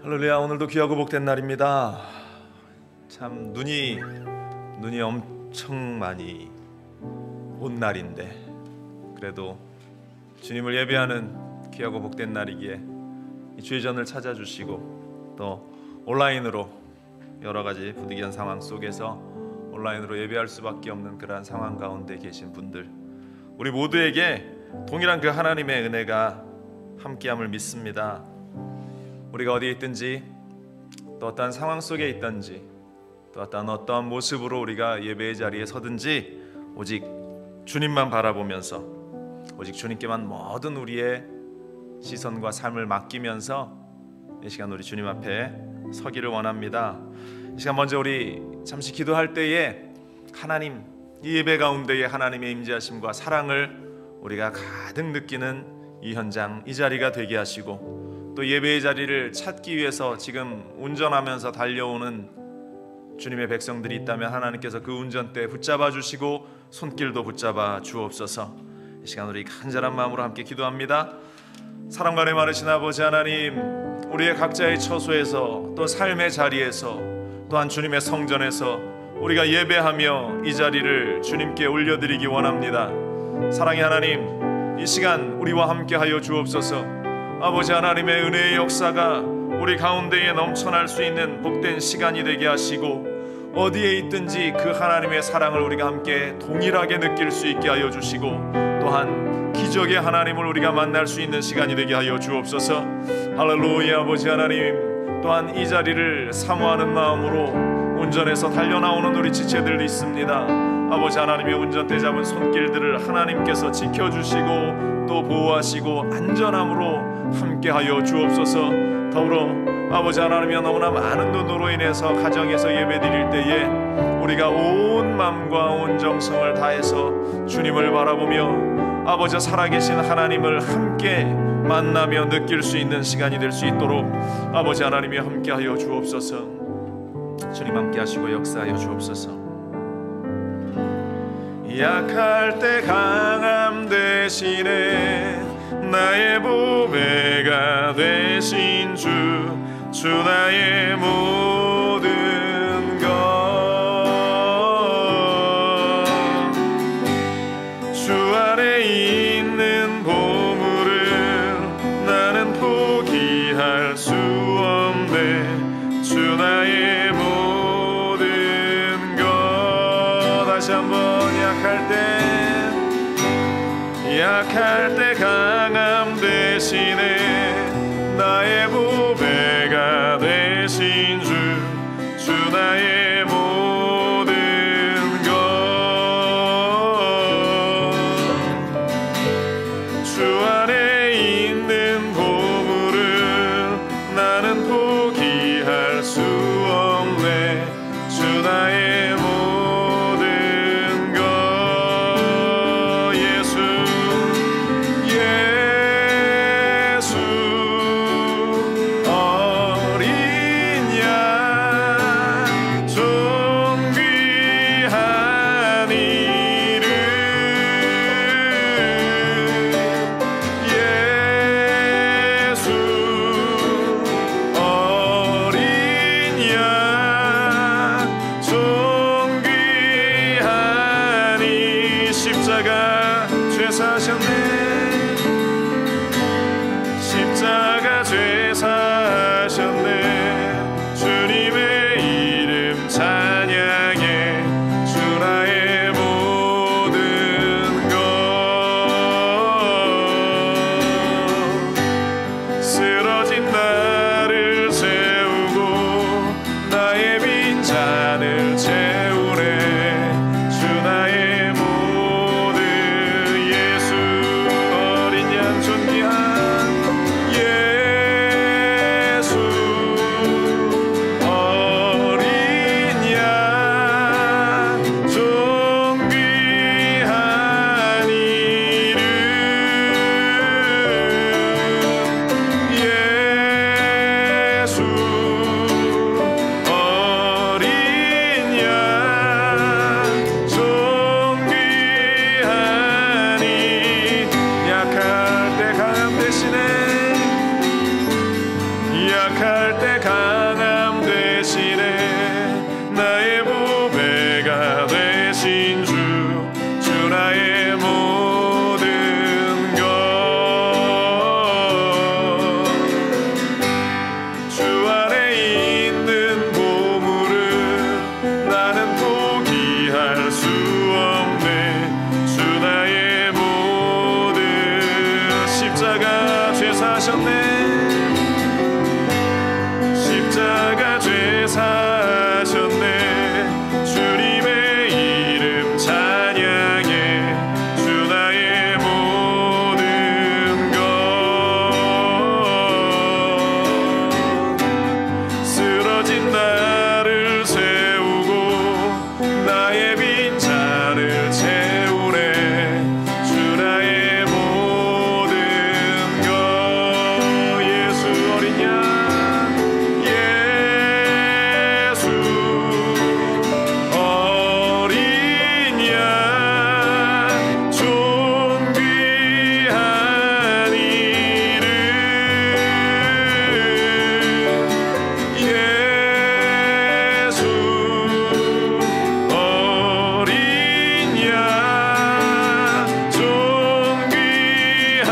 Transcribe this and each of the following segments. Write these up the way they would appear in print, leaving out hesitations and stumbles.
할렐루야. 오늘도 귀하고 복된 날입니다. 참 눈이 엄청 많이 온 날인데 그래도 주님을 예배하는 귀하고 복된 날이기에 이 주의 전을 찾아주시고 또 온라인으로 여러 가지 부득이한 상황 속에서 온라인으로 예배할 수밖에 없는 그러한 상황 가운데 계신 분들, 우리 모두에게 동일한 그 하나님의 은혜가 함께함을 믿습니다. 우리가 어디에 있든지 또 어떠한 상황 속에 있든지 또 어떠한 모습으로 우리가 예배의 자리에 서든지 오직 주님만 바라보면서 오직 주님께만 모든 우리의 시선과 삶을 맡기면서 이 시간 우리 주님 앞에 서기를 원합니다. 이 시간 먼저 우리 잠시 기도할 때에 하나님, 이 예배 가운데에 하나님의 임재하심과 사랑을 우리가 가득 느끼는 이 현장, 이 자리가 되게 하시고 또 예배의 자리를 찾기 위해서 지금 운전하면서 달려오는 주님의 백성들이 있다면 하나님께서 그 운전대 붙잡아 주시고 손길도 붙잡아 주옵소서. 이 시간 우리 간절한 마음으로 함께 기도합니다. 사랑과 은혜 많으신 아버지 하나님, 우리의 각자의 처소에서 또 삶의 자리에서 또한 주님의 성전에서 우리가 예배하며 이 자리를 주님께 올려드리기 원합니다. 사랑의 하나님, 이 시간 우리와 함께하여 주옵소서. 아버지 하나님의 은혜의 역사가 우리 가운데에 넘쳐날 수 있는 복된 시간이 되게 하시고 어디에 있든지 그 하나님의 사랑을 우리가 함께 동일하게 느낄 수 있게 하여 주시고 또한 기적의 하나님을 우리가 만날 수 있는 시간이 되게 하여 주옵소서. 할렐루야. 아버지 하나님, 또한 이 자리를 사모하는 마음으로 운전해서 달려나오는 우리 지체들도 있습니다. 아버지 하나님의 운전대 잡은 손길들을 하나님께서 지켜주시고 또 보호하시고 안전함으로 함께하여 주옵소서. 더불어 아버지 하나님이여, 너무나 많은 눈으로 인해서 가정에서 예배드릴 때에 우리가 온 마음과 온 정성을 다해서 주님을 바라보며 아버지 살아계신 하나님을 함께 만나며 느낄 수 있는 시간이 될 수 있도록 아버지 하나님이 함께하여 주옵소서. 주님 함께하시고 역사하여 주옵소서. 약할 때 강함 대신에 나의 보배가 되신 주 나의 모든 것, 주 안에 있는 보물을 나는 포기할 수 없네. 주 나의 모든 것. 다시 한번 약할 때 강함 대신에 나의 보배가 되신 주 나의 모든 것, 주 안에 있는 보물을 나는 포기할 수 없네. 주 나의 십자가 죄 사하셨네. 주님의 이름 찬양해. 주 나의 모든 것, 쓰러진 나를 세우고 나의 빈잔을 채우네. 주 나의 모든 예수 어린 양 존귀한 예수 십자가 죄 사셨네. 십자가 죄 사셨네. 주님의 이름 찬양해. 주 나의 모든 것. 쓰러진 나를 세우고 나의 빈잔을 채우네. 주 나의 모든 것. 예수 어린 양, 예수 어린 양, 존귀한 이름. 예수 어린 양, 존귀한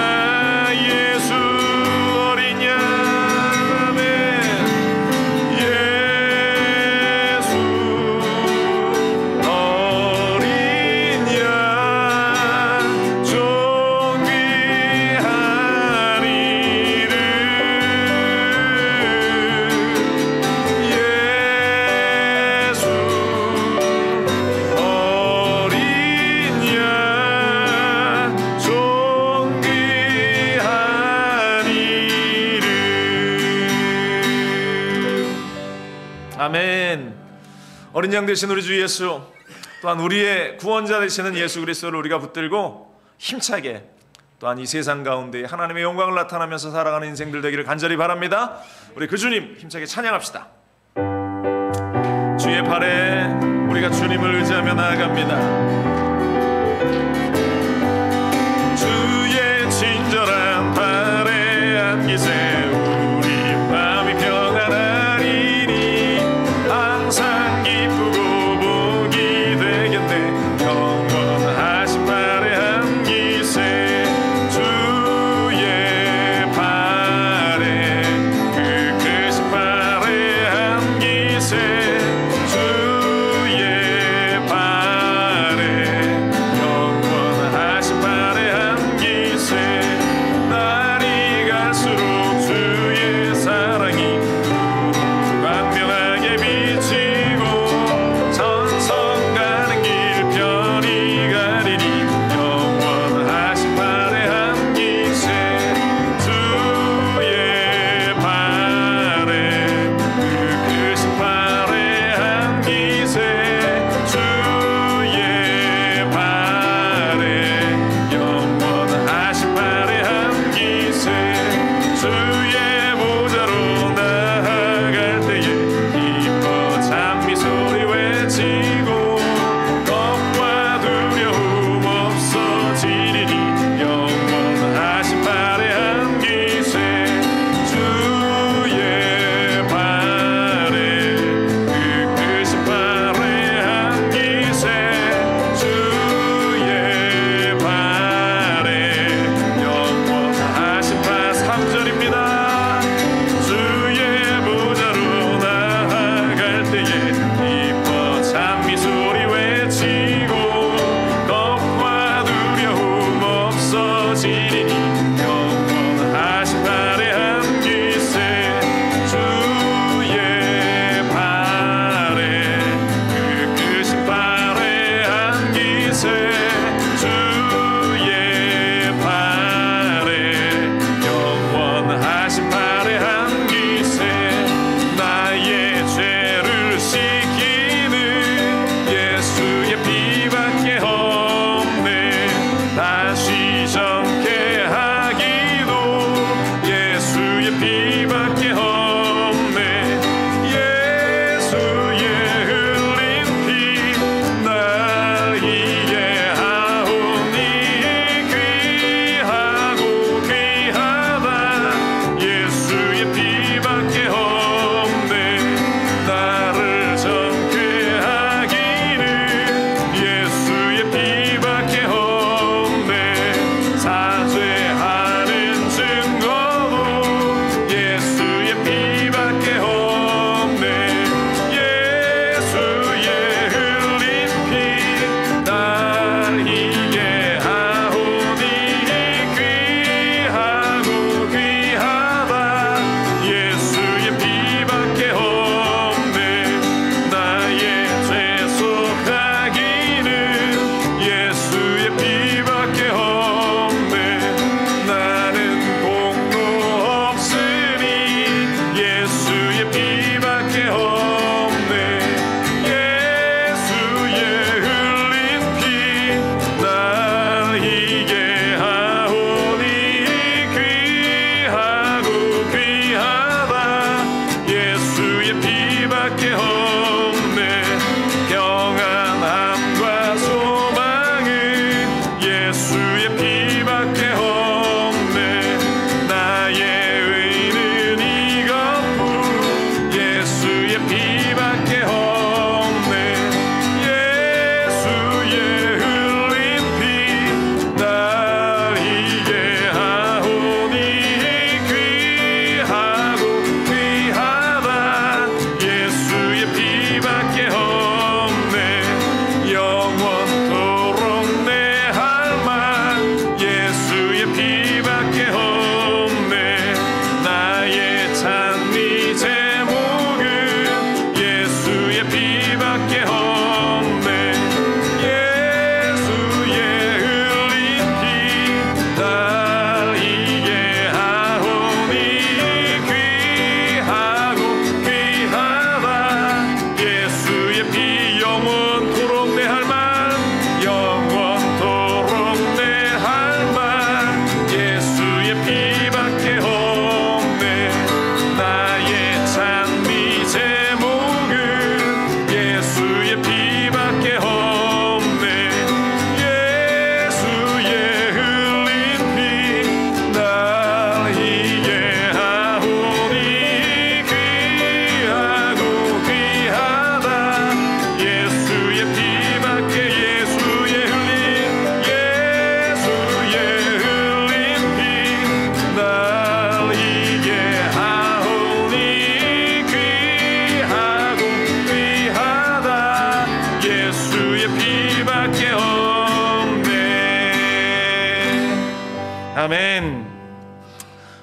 예수 어린 양. 아멘. 예수 어린 양, 존귀한 이름. 예수 어린 양, 존귀한 이름. 아멘. 어린 양 되신 우리 주 예수, 또한 우리의 구원자 되시는 예수 그리스도를 우리가 붙들고 힘차게 또한 이 세상 가운데 하나님의 영광을 나타나면서 살아가는 인생들 되기를 간절히 바랍니다. 우리 그 주님 힘차게 찬양합시다. 주의 팔에 우리가 주님을 의지하며 나아갑니다. 주의 친절한 팔에 안기세 우리 마음이 평안하리니. 항상 기쁘고 복이 되겠네. 경건하신 팔에 안기세. 주의 팔에 그 크신 팔에 안기세. 주의 팔에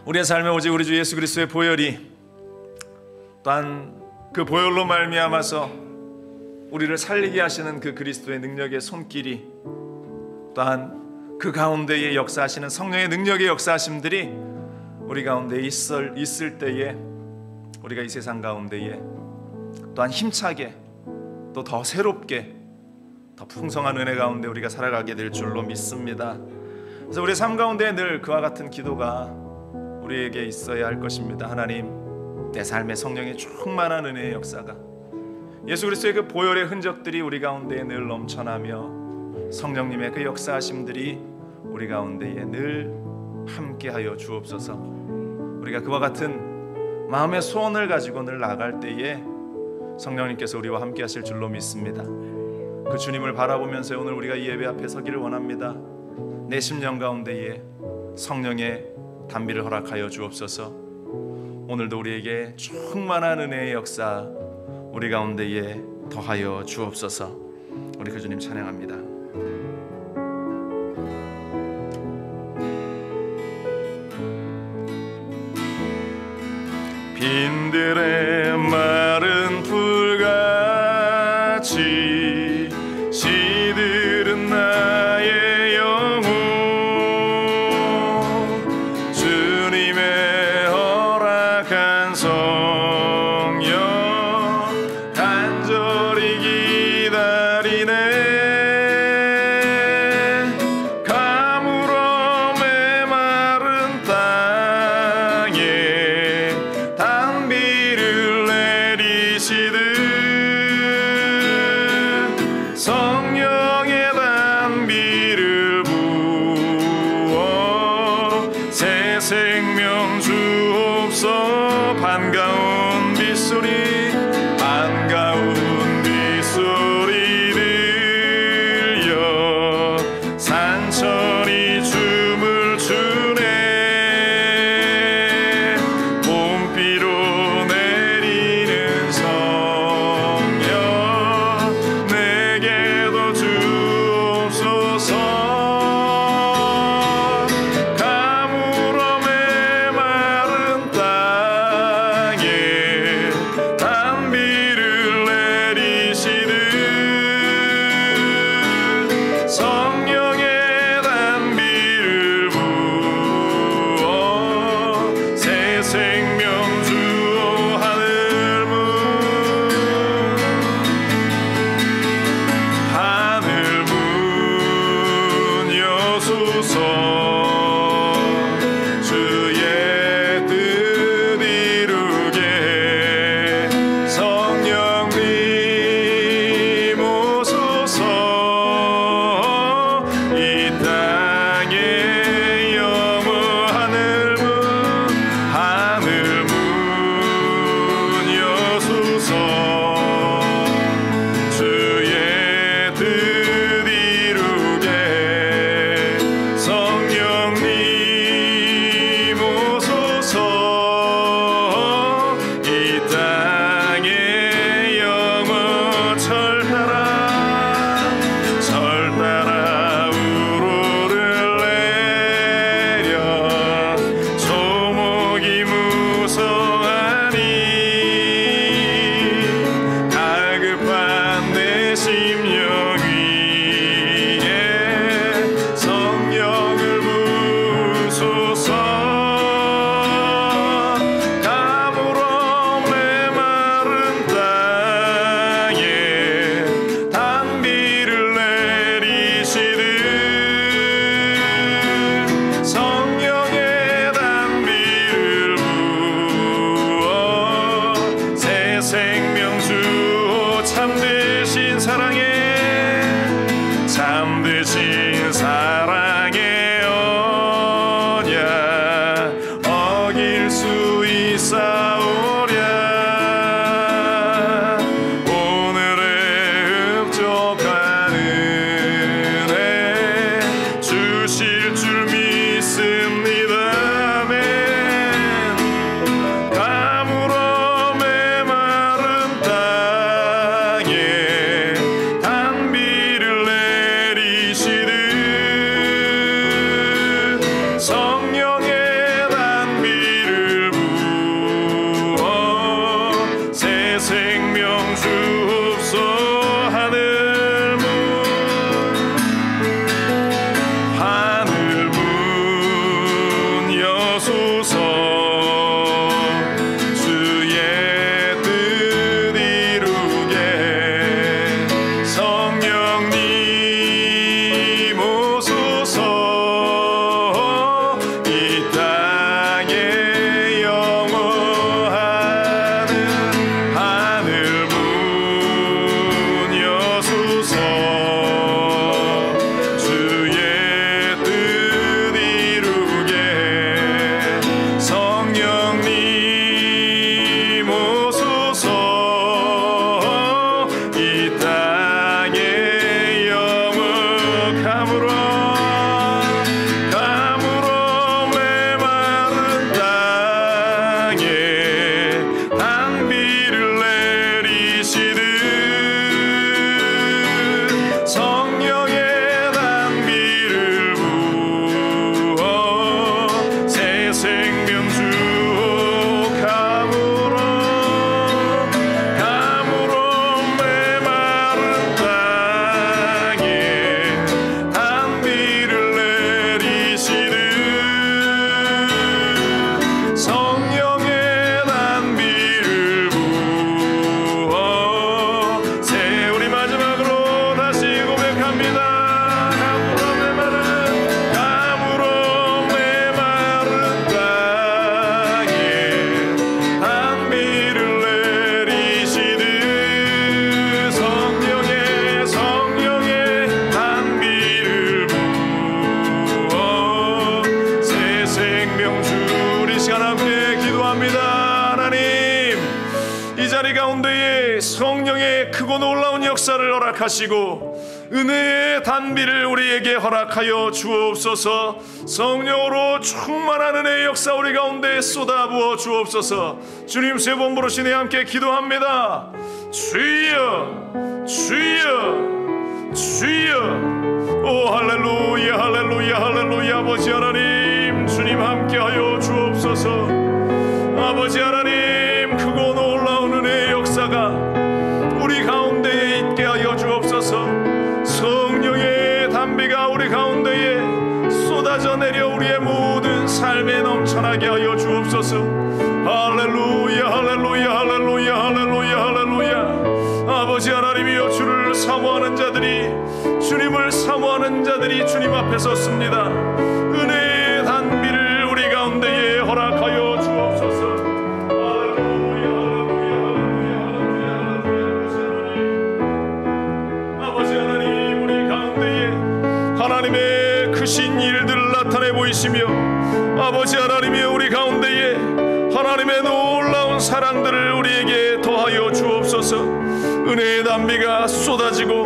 우리의 삶에 오직 우리 주 예수 그리스도의 보혈이, 또한 그 보혈로 말미암아서 우리를 살리게 하시는 그 그리스도의 능력의 손길이, 또한 그 가운데에 역사하시는 성령의 능력의 역사하심들이 우리 가운데 있을 때에, 우리가 이 세상 가운데에 또한 힘차게, 또 더 새롭게, 더 풍성한 은혜 가운데 우리가 살아가게 될 줄로 믿습니다. 그래서 우리의 삶 가운데 늘 그와 같은 기도가 우리에게 있어야 할 것입니다. 하나님, 내 삶에 성령의 충만한 은혜의 역사가, 예수 그리스도의 그 보혈의 흔적들이 우리 가운데에 늘 넘쳐나며 성령님의 그 역사하심들이 우리 가운데에 늘 함께하여 주옵소서. 우리가 그와 같은 마음의 소원을 가지고 늘 나아갈 때에 성령님께서 우리와 함께 하실 줄로 믿습니다. 그 주님을 바라보면서 오늘 우리가 이 예배 앞에 서기를 원합니다. 내 심령 가운데에 성령의 단비를 허락하여 주옵소서. 오늘도 우리에게 충만한 은혜의 역사 우리 가운데에 더하여 주옵소서. 우리 그 주님 찬양합니다. 빈들의 마른 풀같이 시들은 나의 영혼, 주님의 허락한 성령 간절히 기다리네. 가물어 메마른 땅에 단비를 내리시듯 성령의 단비를 부어 새 생명 주옵소. 반가운 빗소리, 반가운 빗소리 들려 산천이 춤을 추네. 봄비로 내리는 성령 내게도 주옵소서. 가물어 메마른 땅에 성령의 크고 놀라운 역사를 허락하시고 은혜의 단비를 우리에게 허락하여 주옵소서. 성령으로 충만한 은혜의 역사 우리 가운데 쏟아부어 주옵소서. 주님 세 번 부르시니 함께 기도합니다. 주여 주여 주여. 오 할렐루야 할렐루야 할렐루야. 아버지 하나님 주님 함께하여 주옵소서. 아버지 하나님 크고 놀라운 은혜의 역사가 우리 가운데에 있게 하여 주옵소서. 성령의 단비가 우리 가운데에 쏟아져 내려 우리의 모든 삶에 넘쳐나게 하여 주옵소서. 할렐루야 할렐루야 할렐루야 할렐루야 할렐루야. 아버지 하나님이여 주를 사모하는 자들이 주님을 사모하는 자들이 주님 앞에 섰습니다. 은혜의 단비를 우리 가운데에 허락하여 주옵소서. 하나님의 크신 일들을 나타내 보이시며 아버지 하나님이여 우리 가운데에 하나님의 놀라운 사랑들을 우리에게 더하여 주옵소서. 은혜의 단비가 쏟아지고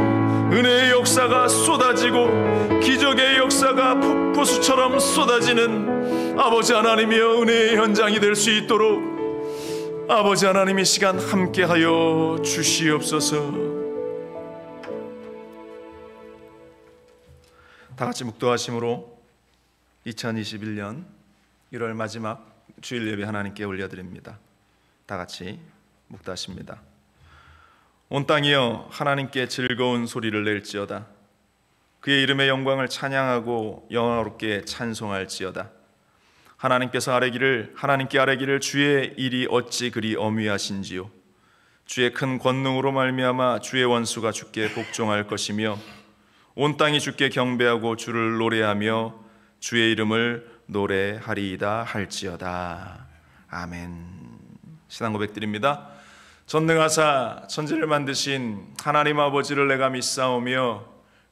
은혜의 역사가 쏟아지고 기적의 역사가 폭포수처럼 쏟아지는 아버지 하나님이여 은혜의 현장이 될 수 있도록 아버지 하나님 이 시간 함께하여 주시옵소서. 다같이 묵도하심으로 2021년 1월 마지막 주일 예배 하나님께 올려드립니다. 다같이 묵도하십니다. 온 땅이여 하나님께 즐거운 소리를 낼지어다. 그의 이름의 영광을 찬양하고 영화롭게 찬송할지어다. 하나님께 아뢰기를 주의 일이 어찌 그리 엄위하신지요. 주의 큰 권능으로 말미암아 주의 원수가 주께 복종할 것이며 온 땅이 주께 경배하고 주를 노래하며 주의 이름을 노래하리이다 할지어다. 아멘. 신앙 고백드립니다. 전능하사 천지를 만드신 하나님 아버지를 내가 믿사오며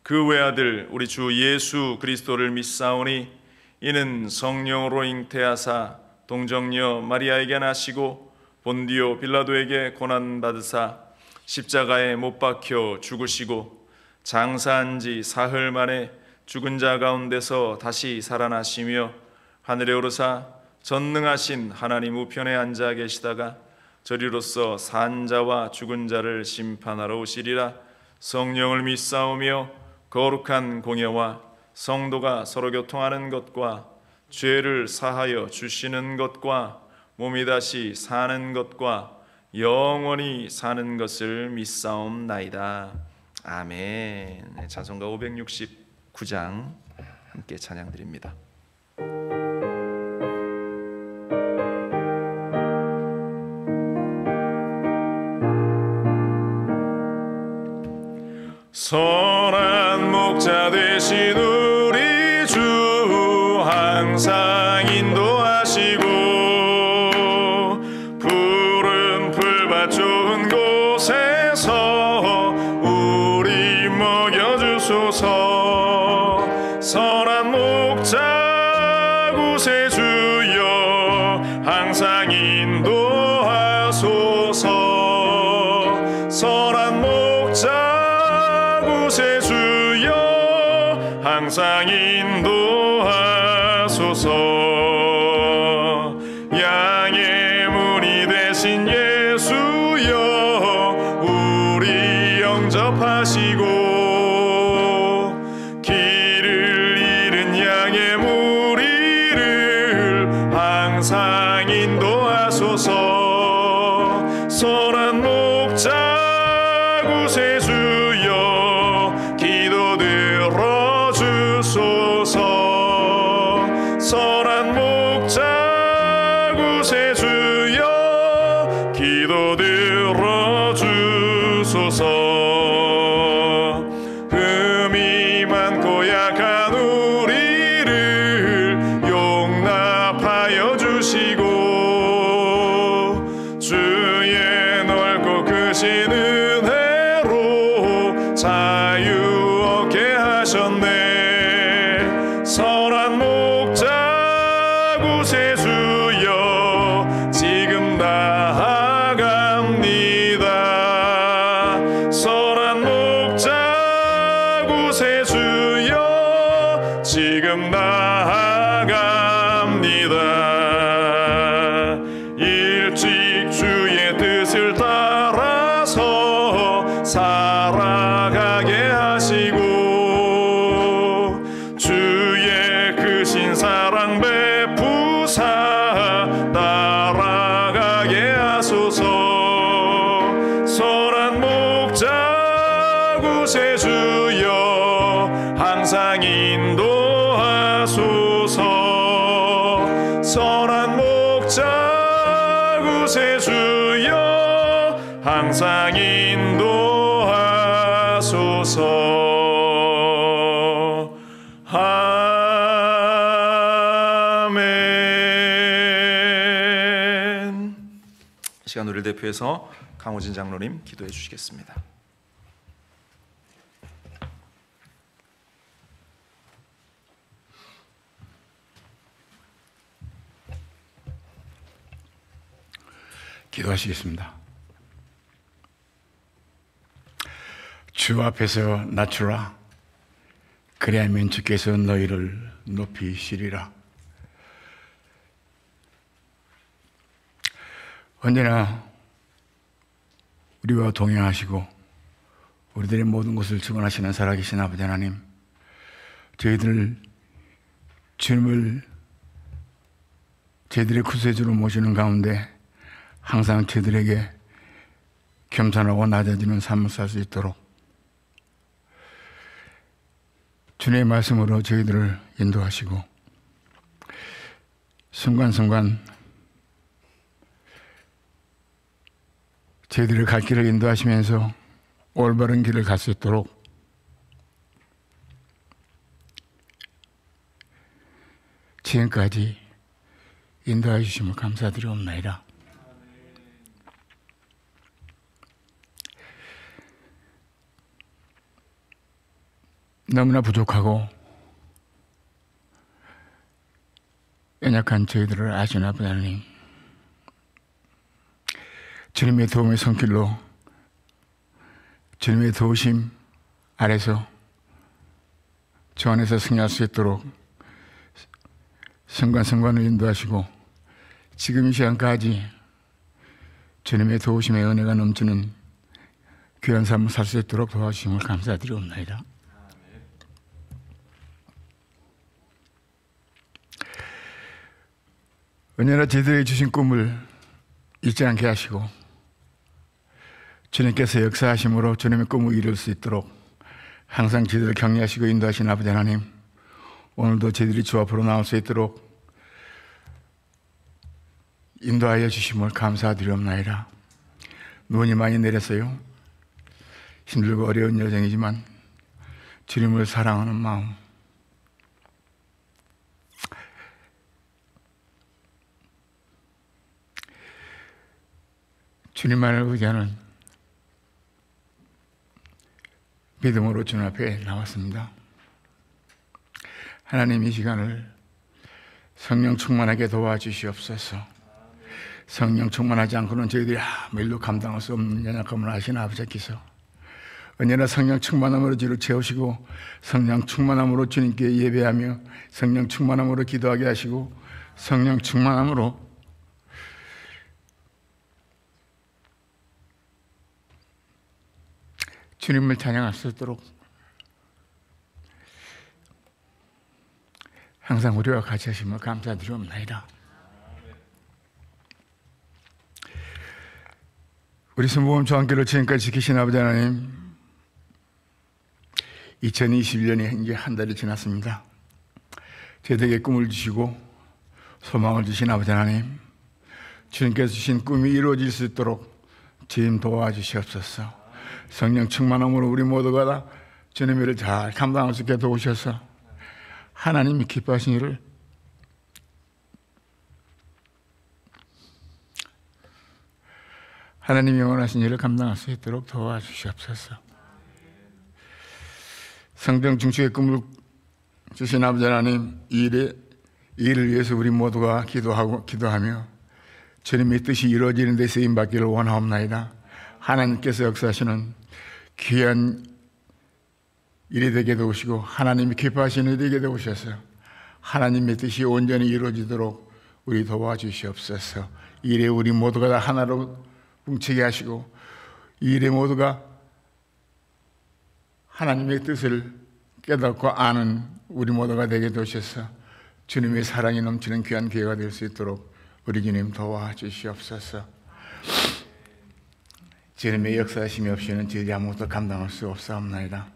그 외아들 우리 주 예수 그리스도를 믿사오니 이는 성령으로 잉태하사 동정녀 마리아에게 나시고 본디오 빌라도에게 고난받으사 십자가에 못 박혀 죽으시고 장사한 지 사흘 만에 죽은 자 가운데서 다시 살아나시며 하늘에 오르사 전능하신 하나님 우편에 앉아 계시다가 저리로서 산 자와 죽은 자를 심판하러 오시리라. 성령을 믿사오며 거룩한 공예와 성도가 서로 교통하는 것과 죄를 사하여 주시는 것과 몸이 다시 사는 것과 영원히 사는 것을 믿사옵나이다. 아멘. 찬송가 569장 함께 찬양드립니다. 선한 목자 되신 우리 주 항상 인도하시고 푸른 풀밭 좋은 곳에서 우리 먹여주소서. 선한 목자 구세주여 항상 인도하소서. 선한 목자 구세주여 항상 인도하소서. 양의 문이 되신 예수여 우리 영접하시고 길을 잃은 양의 무리를 항상 인도하소서. 선한 목자 구세주여 기도 들어주소서. 선한 목자 구세주여 기도 들어주소서. 흠이 많고 약한 우리를 용납하여 주시고 주의 넓고 크신 은혜로 자유 얻게 하셨네. 선한 목자 구세주여 지금 나아갑니다. 선한 목자 구세주여 지금 나아갑니다. 일찍 주의 뜻을 따라서 살아가게 하시고 주의 크신 사랑 베푸사 따라가게 하소서. 선한 목자 구세주여 항상 인도하소서. 선한 목자 구세주여 항상 인도하소서. 아멘. 이 시간 우리를 대표해서 강호진 장로님 기도해 주시겠습니다. 기도하시겠습니다. 주 앞에서 낮추라. 그리하면 주께서 너희를 높이시리라. 언제나 우리와 동행하시고 우리들의 모든 것을 주관하시는 살아계신 아버지 하나님, 저희들 주님을 저희들의 구세주로 모시는 가운데 항상 저희들에게 겸손하고 낮아지는 삶을 살 수 있도록 주님의 말씀으로 저희들을 인도하시고 순간순간 저희들의 갈 길을 인도하시면서 올바른 길을 갈 수 있도록 지금까지 인도해 주심을 감사드리옵나이다. 너무나 부족하고 연약한 저희들을 아시는 아버지 하나님, 주님의 도움의 손길로 주님의 도우심 아래서 주 안에서 승리할 수 있도록 순간순간을 인도하시고 지금 이 시간까지 주님의 도우심의 은혜가 넘치는 귀한 삶을 살 수 있도록 도와주심을 감사드리옵나이다. 언제나 저희들에게 주신 꿈을 잊지 않게 하시고 주님께서 역사하심으로 주님의 꿈을 이룰 수 있도록 항상 저희들을 격려하시고 인도하신 아버지 하나님, 오늘도 저희들이 주 앞으로 나올 수 있도록 인도하여 주심을 감사드리옵나이다. 눈이 많이 내렸어요. 힘들고 어려운 여정이지만 주님을 사랑하는 마음, 주님만을 의지하는 믿음으로 주님 앞에 나왔습니다. 하나님, 이 시간을 성령 충만하게 도와주시옵소서. 성령 충만하지 않고는 저희들이 아무 일도 감당할 수 없는 연약함을 아시는 아버지께서 언제나 성령 충만함으로 주를 채우시고 성령 충만함으로 주님께 예배하며 성령 충만함으로 기도하게 하시고 성령 충만함으로 주님을 찬양할 수 있도록 항상 우리와 같이 하심을 감사드리옵나이다. 우리 순복음 저항교를 지금까지 지키신 아버지 하나님, 2021년이 이제 한 달이 지났습니다. 저희에게 꿈을 주시고 소망을 주신 아버지 하나님, 주님께서 주신 꿈이 이루어질 수 있도록 주님 도와주시옵소서. 성령 충만함으로 우리 모두가 다 주님의 일을 잘 감당할 수 있게 도우셔서 하나님이 기뻐하신 일을 하나님이 원하신 일을 감당할 수 있도록 도와주시옵소서. 성령 중심의 꿈을 주신 아버지 하나님, 이 일을 위해서 우리 모두가 기도하며 주님의 뜻이 이루어지는 데 쓰임받기를 원하옵나이다. 하나님께서 역사하시는 귀한 일이 되게 도우시고 하나님이 기뻐하시는 일이 되게 도우셔서 하나님의 뜻이 온전히 이루어지도록 우리 도와주시옵소서. 이 일에 우리 모두가 다 하나로 뭉치게 하시고 이 일에 모두가 하나님의 뜻을 깨닫고 아는 우리 모두가 되게 도우셔서 주님의 사랑이 넘치는 귀한 기회가 될 수 있도록 우리 주님 도와주시옵소서. 주님의 역사하심이 없이는 저희들이 아무것도 감당할 수 없사옵나이다.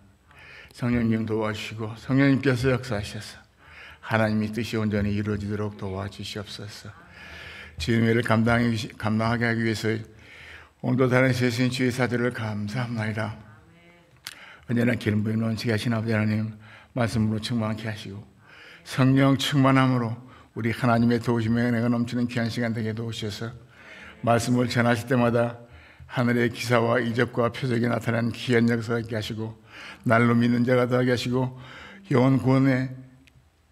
성령님 도와주시고 성령님께서 역사하셔서 하나님의 뜻이 온전히 이루어지도록 도와주시옵소서. 주님의 일을 감당하게 하기 위해서 오늘도 다른 세신 주의 사들을 감사합나이다. 언제나 기름 부인 원칙 하신 아버지 하나님, 말씀으로 충만케 하시고 성령 충만함으로 우리 하나님의 도우심의 은혜가 넘치는 귀한 시간 되게 도우셔서 말씀을 전하실 때마다 하늘의 기사와 이적과 표적이 나타나는 귀한 역사가 있게 하시고 날로 믿는 자가 더하게 하시고 영원 구원에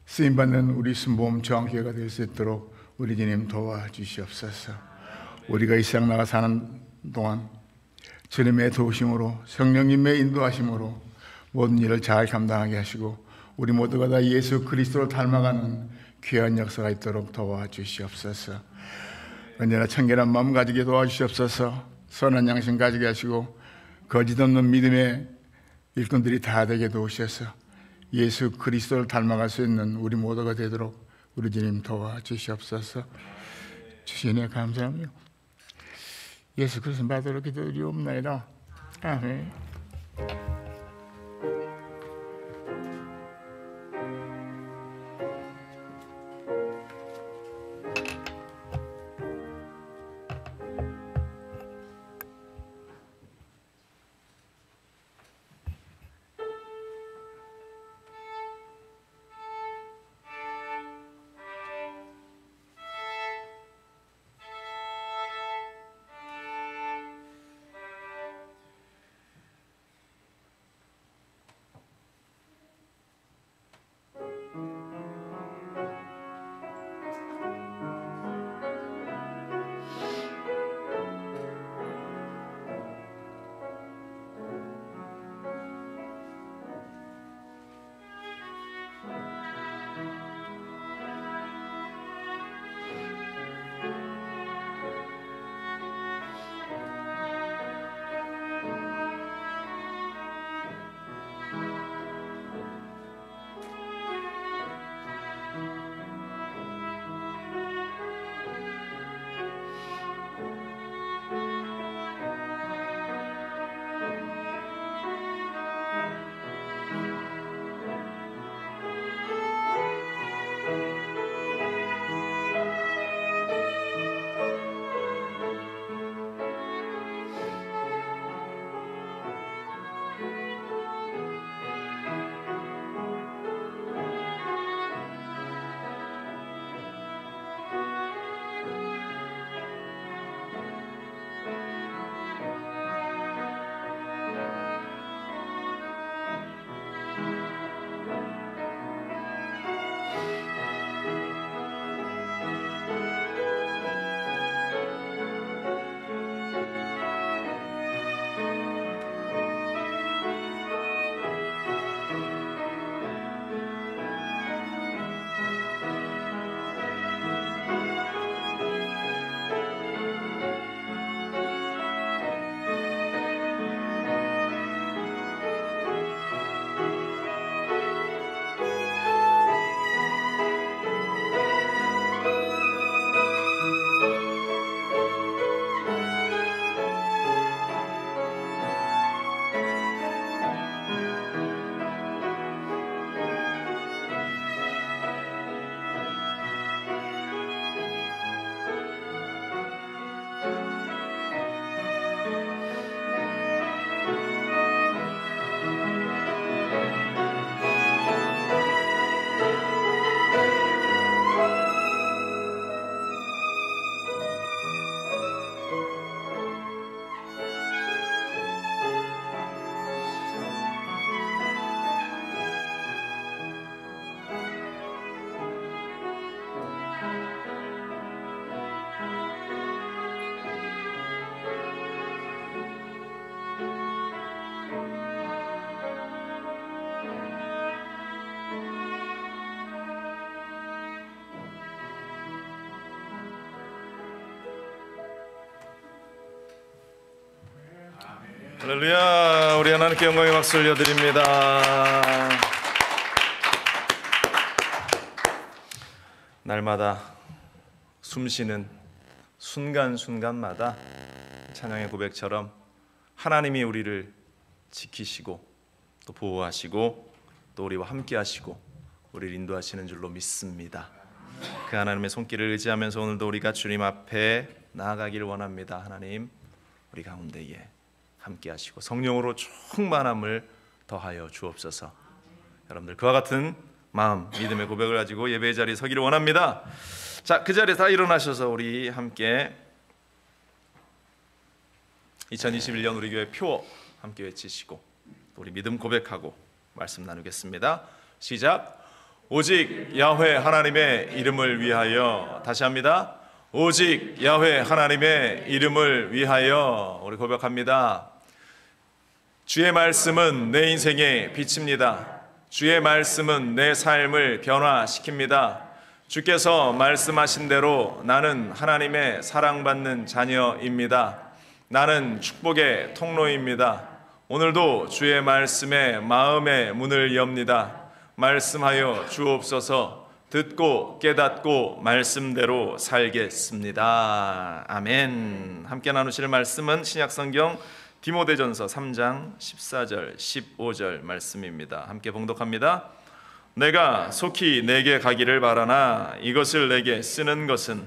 쓰임받는 우리 순복음 저항교회가 될 수 있도록 우리 주님 도와주시옵소서. 우리가 이 세상 나가 사는 동안 주님의 도우심으로 성령님의 인도하심으로 모든 일을 잘 감당하게 하시고 우리 모두가 다 예수 그리스도를 닮아가는 귀한 역사가 있도록 도와주시옵소서. 언제나 청결한 마음 가지게 도와주시옵소서. 선한 양심 가지게 하시고 거짓 없는 믿음의 일꾼들이 다 되게 도우셔서 예수 그리스도를 닮아갈 수 있는 우리 모두가 되도록 우리 주님 도와주시옵소서. 주시네 감사하며 예수 그리스도 받으러 기도드리옵나이다. 아멘. 할렐루야. 우리 하나님께 영광의 박수 올려드립니다. 날마다 숨쉬는 순간순간마다 찬양의 고백처럼 하나님이 우리를 지키시고 또 보호하시고 또 우리와 함께 하시고 우리를 인도하시는 줄로 믿습니다. 그 하나님의 손길을 의지하면서 오늘도 우리가 주님 앞에 나아가길 원합니다. 하나님, 우리 가운데에 함께 하시고 성령으로 충만함을 더하여 주옵소서. 여러분들 그와 같은 마음, 믿음의 고백을 가지고 예배의 자리에 서기를 원합니다. 자, 그 자리에 다 일어나셔서 우리 함께 2021년 우리 교회 표 함께 외치시고 우리 믿음 고백하고 말씀 나누겠습니다. 시작. 오직 야훼 하나님의 이름을 위하여. 다시 합니다. 오직 야훼 하나님의 이름을 위하여. 우리 고백합니다. 주의 말씀은 내 인생의 빛입니다. 주의 말씀은 내 삶을 변화시킵니다. 주께서 말씀하신 대로 나는 하나님의 사랑받는 자녀입니다. 나는 축복의 통로입니다. 오늘도 주의 말씀에 마음의 문을 엽니다. 말씀하여 주옵소서. 듣고 깨닫고 말씀대로 살겠습니다. 아멘. 함께 나누실 말씀은 신약성경 디모데전서 3장 14절 15절 말씀입니다. 함께 봉독합니다. 내가 속히 내게 가기를 바라나 이것을 내게 쓰는 것은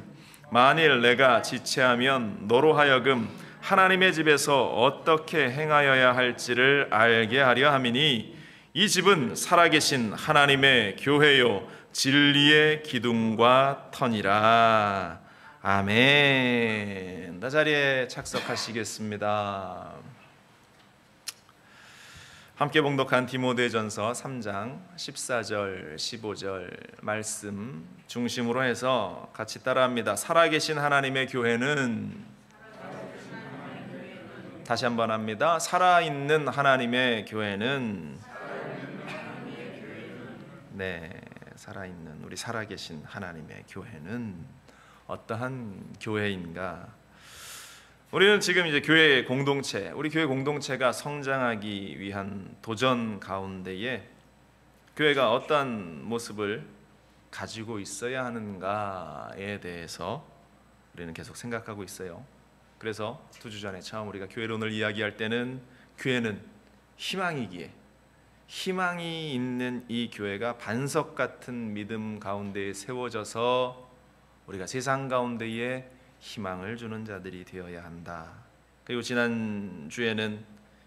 만일 내가 지체하면 너로 하여금 하나님의 집에서 어떻게 행하여야 할지를 알게 하려 함이니 이 집은 살아계신 하나님의 교회요 진리의 기둥과 터니라. 아멘. 나 자리에 착석하시겠습니다. 함께 봉독한 디모데전서 3장 14절 15절 말씀 중심으로 해서 같이 따라합니다. 살아계신 하나님의 교회는, 다시 한번 합니다. 살아있는 하나님의 교회는, 네, 살아있는 우리 살아계신 하나님의 교회는 어떠한 교회인가? 우리는 지금 이제 교회 공동체, 우리 교회 공동체가 성장하기 위한 도전 가운데에 교회가 어떠한 모습을 가지고 있어야 하는가에 대해서 우리는 계속 생각하고 있어요. 그래서 2주 전에 처음 우리가 교회를 오늘 이야기할 때는 교회는 희망이기에 희망이 있는 이 교회가 반석 같은 믿음 가운데에 세워져서 우리가 세상 가운데에 희망을 주는 자들이 되어야 한다. 그리고 지난 주에는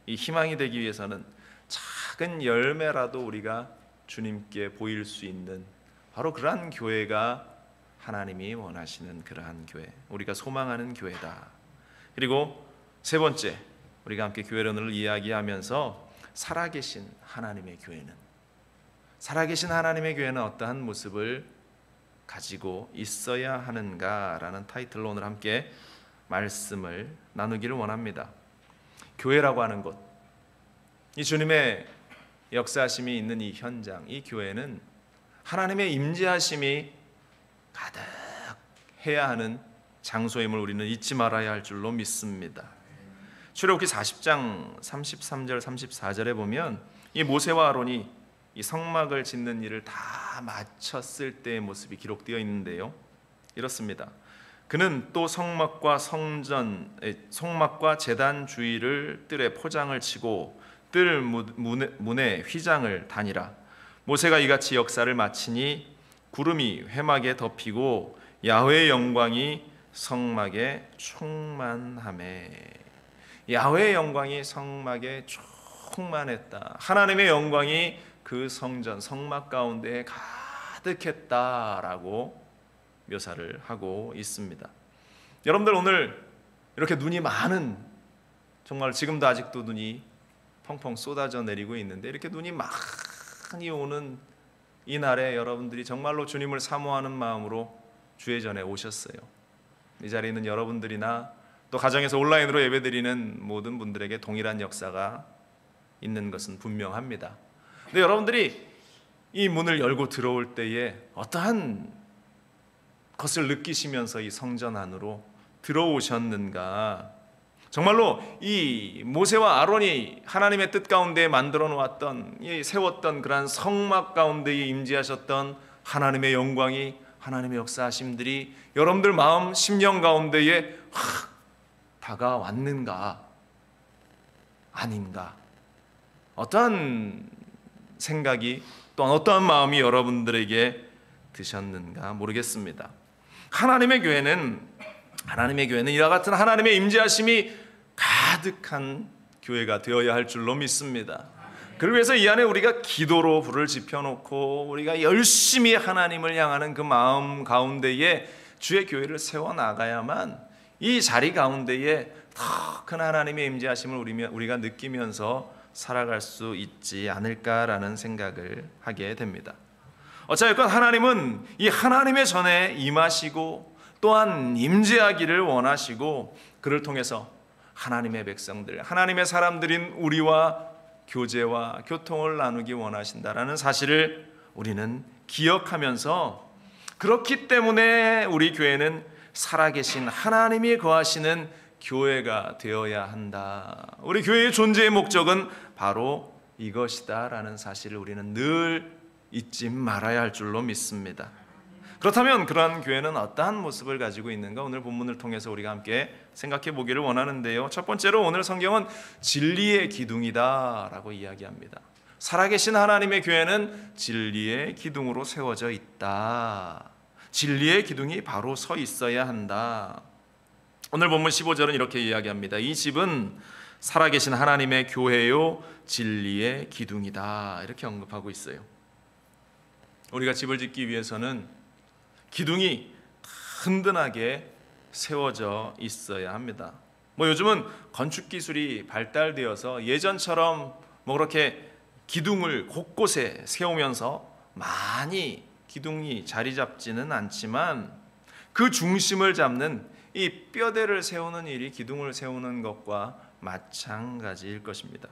이 희망이 되기 위해서는 작은 열매라도 우리가 주님께 보일 수 있는 바로 그러한 교회가 하나님이 원하시는 그러한 교회, 우리가 소망하는 교회다. 그리고 세 번째, 우리가 함께 교회론을 이야기하면서 살아계신 하나님의 교회는, 살아계신 하나님의 교회는 어떠한 모습을 가지고 있어야 하는가라는 타이틀로 오늘 함께 말씀을 나누기를 원합니다. 교회라고 하는 곳, 이 주님의 역사하심이 있는 이 현장, 이 교회는 하나님의 임재하심이 가득해야 하는 장소임을 우리는 잊지 말아야 할 줄로 믿습니다. 출애굽기 40장 33절 34절에 보면 이 모세와 아론이 이 성막을 짓는 일을 다 마쳤을 때의 모습이 기록되어 있는데요, 이렇습니다. 그는 또 성막과 제단 주위를 뜰에 포장을 치고 뜰 문에 휘장을 다니라. 모세가 이같이 역사를 마치니 구름이 회막에 덮이고 야훼의 영광이 성막에 충만하매. 야훼의 영광이 성막에 충만했다. 하나님의 영광이 그 성전, 성막 가운데에 가득했다라고 묘사를 하고 있습니다. 여러분들 오늘 이렇게 눈이 많은, 정말 지금도 아직도 눈이 펑펑 쏟아져 내리고 있는데 이렇게 눈이 많이 오는 이 날에 여러분들이 정말로 주님을 사모하는 마음으로 주의 전에 오셨어요. 이 자리에 있는 여러분들이나 또 가정에서 온라인으로 예배드리는 모든 분들에게 동일한 역사가 있는 것은 분명합니다. 근데 여러분들이 이 문을 열고 들어올 때에 어떠한 것을 느끼시면서 이 성전 안으로 들어오셨는가? 정말로 이 모세와 아론이 하나님의 뜻 가운데 만들어 놓았던, 세웠던 그러한 성막 가운데에 임재하셨던 하나님의 영광이, 하나님의 역사하심들이 여러분들 마음 심령 가운데에 확 다가왔는가 아닌가, 어떠한 생각이, 또한 어떠한 마음이 여러분들에게 드셨는가 모르겠습니다. 하나님의 교회는 이와 같은 하나님의 임재하심이 가득한 교회가 되어야 할 줄로 믿습니다. 그러기 위해서 이 안에 우리가 기도로 불을 지펴놓고 우리가 열심히 하나님을 향하는 그 마음 가운데에 주의 교회를 세워나가야만 이 자리 가운데에 더 큰 하나님의 임재하심을 우리가 느끼면서 살아갈 수 있지 않을까라는 생각을 하게 됩니다. 어찌됐건 하나님은 이 하나님의 전에 임하시고 또한 임재하기를 원하시고, 그를 통해서 하나님의 백성들, 하나님의 사람들인 우리와 교제와 교통을 나누기 원하신다라는 사실을 우리는 기억하면서, 그렇기 때문에 우리 교회는 살아계신 하나님이 거하시는 교회가 되어야 한다. 우리 교회의 존재의 목적은 바로 이것이다라는 사실을 우리는 늘 잊지 말아야 할 줄로 믿습니다. 그렇다면 그러한 교회는 어떠한 모습을 가지고 있는가, 오늘 본문을 통해서 우리가 함께 생각해 보기를 원하는데요. 첫 번째로 오늘 성경은 진리의 기둥이다 라고 이야기합니다. 살아계신 하나님의 교회는 진리의 기둥으로 세워져 있다. 진리의 기둥이 바로 서 있어야 한다. 오늘 본문 15절은 이렇게 이야기합니다. 이 집은 살아계신 하나님의 교회요 진리의 기둥이다, 이렇게 언급하고 있어요. 우리가 집을 짓기 위해서는 기둥이 든든하게 세워져 있어야 합니다. 요즘은 건축 기술이 발달되어서 예전처럼 그렇게 기둥을 곳곳에 세우면서 많이 기둥이 자리 잡지는 않지만, 그 중심을 잡는 이 뼈대를 세우는 일이 기둥을 세우는 것과 마찬가지일 것입니다.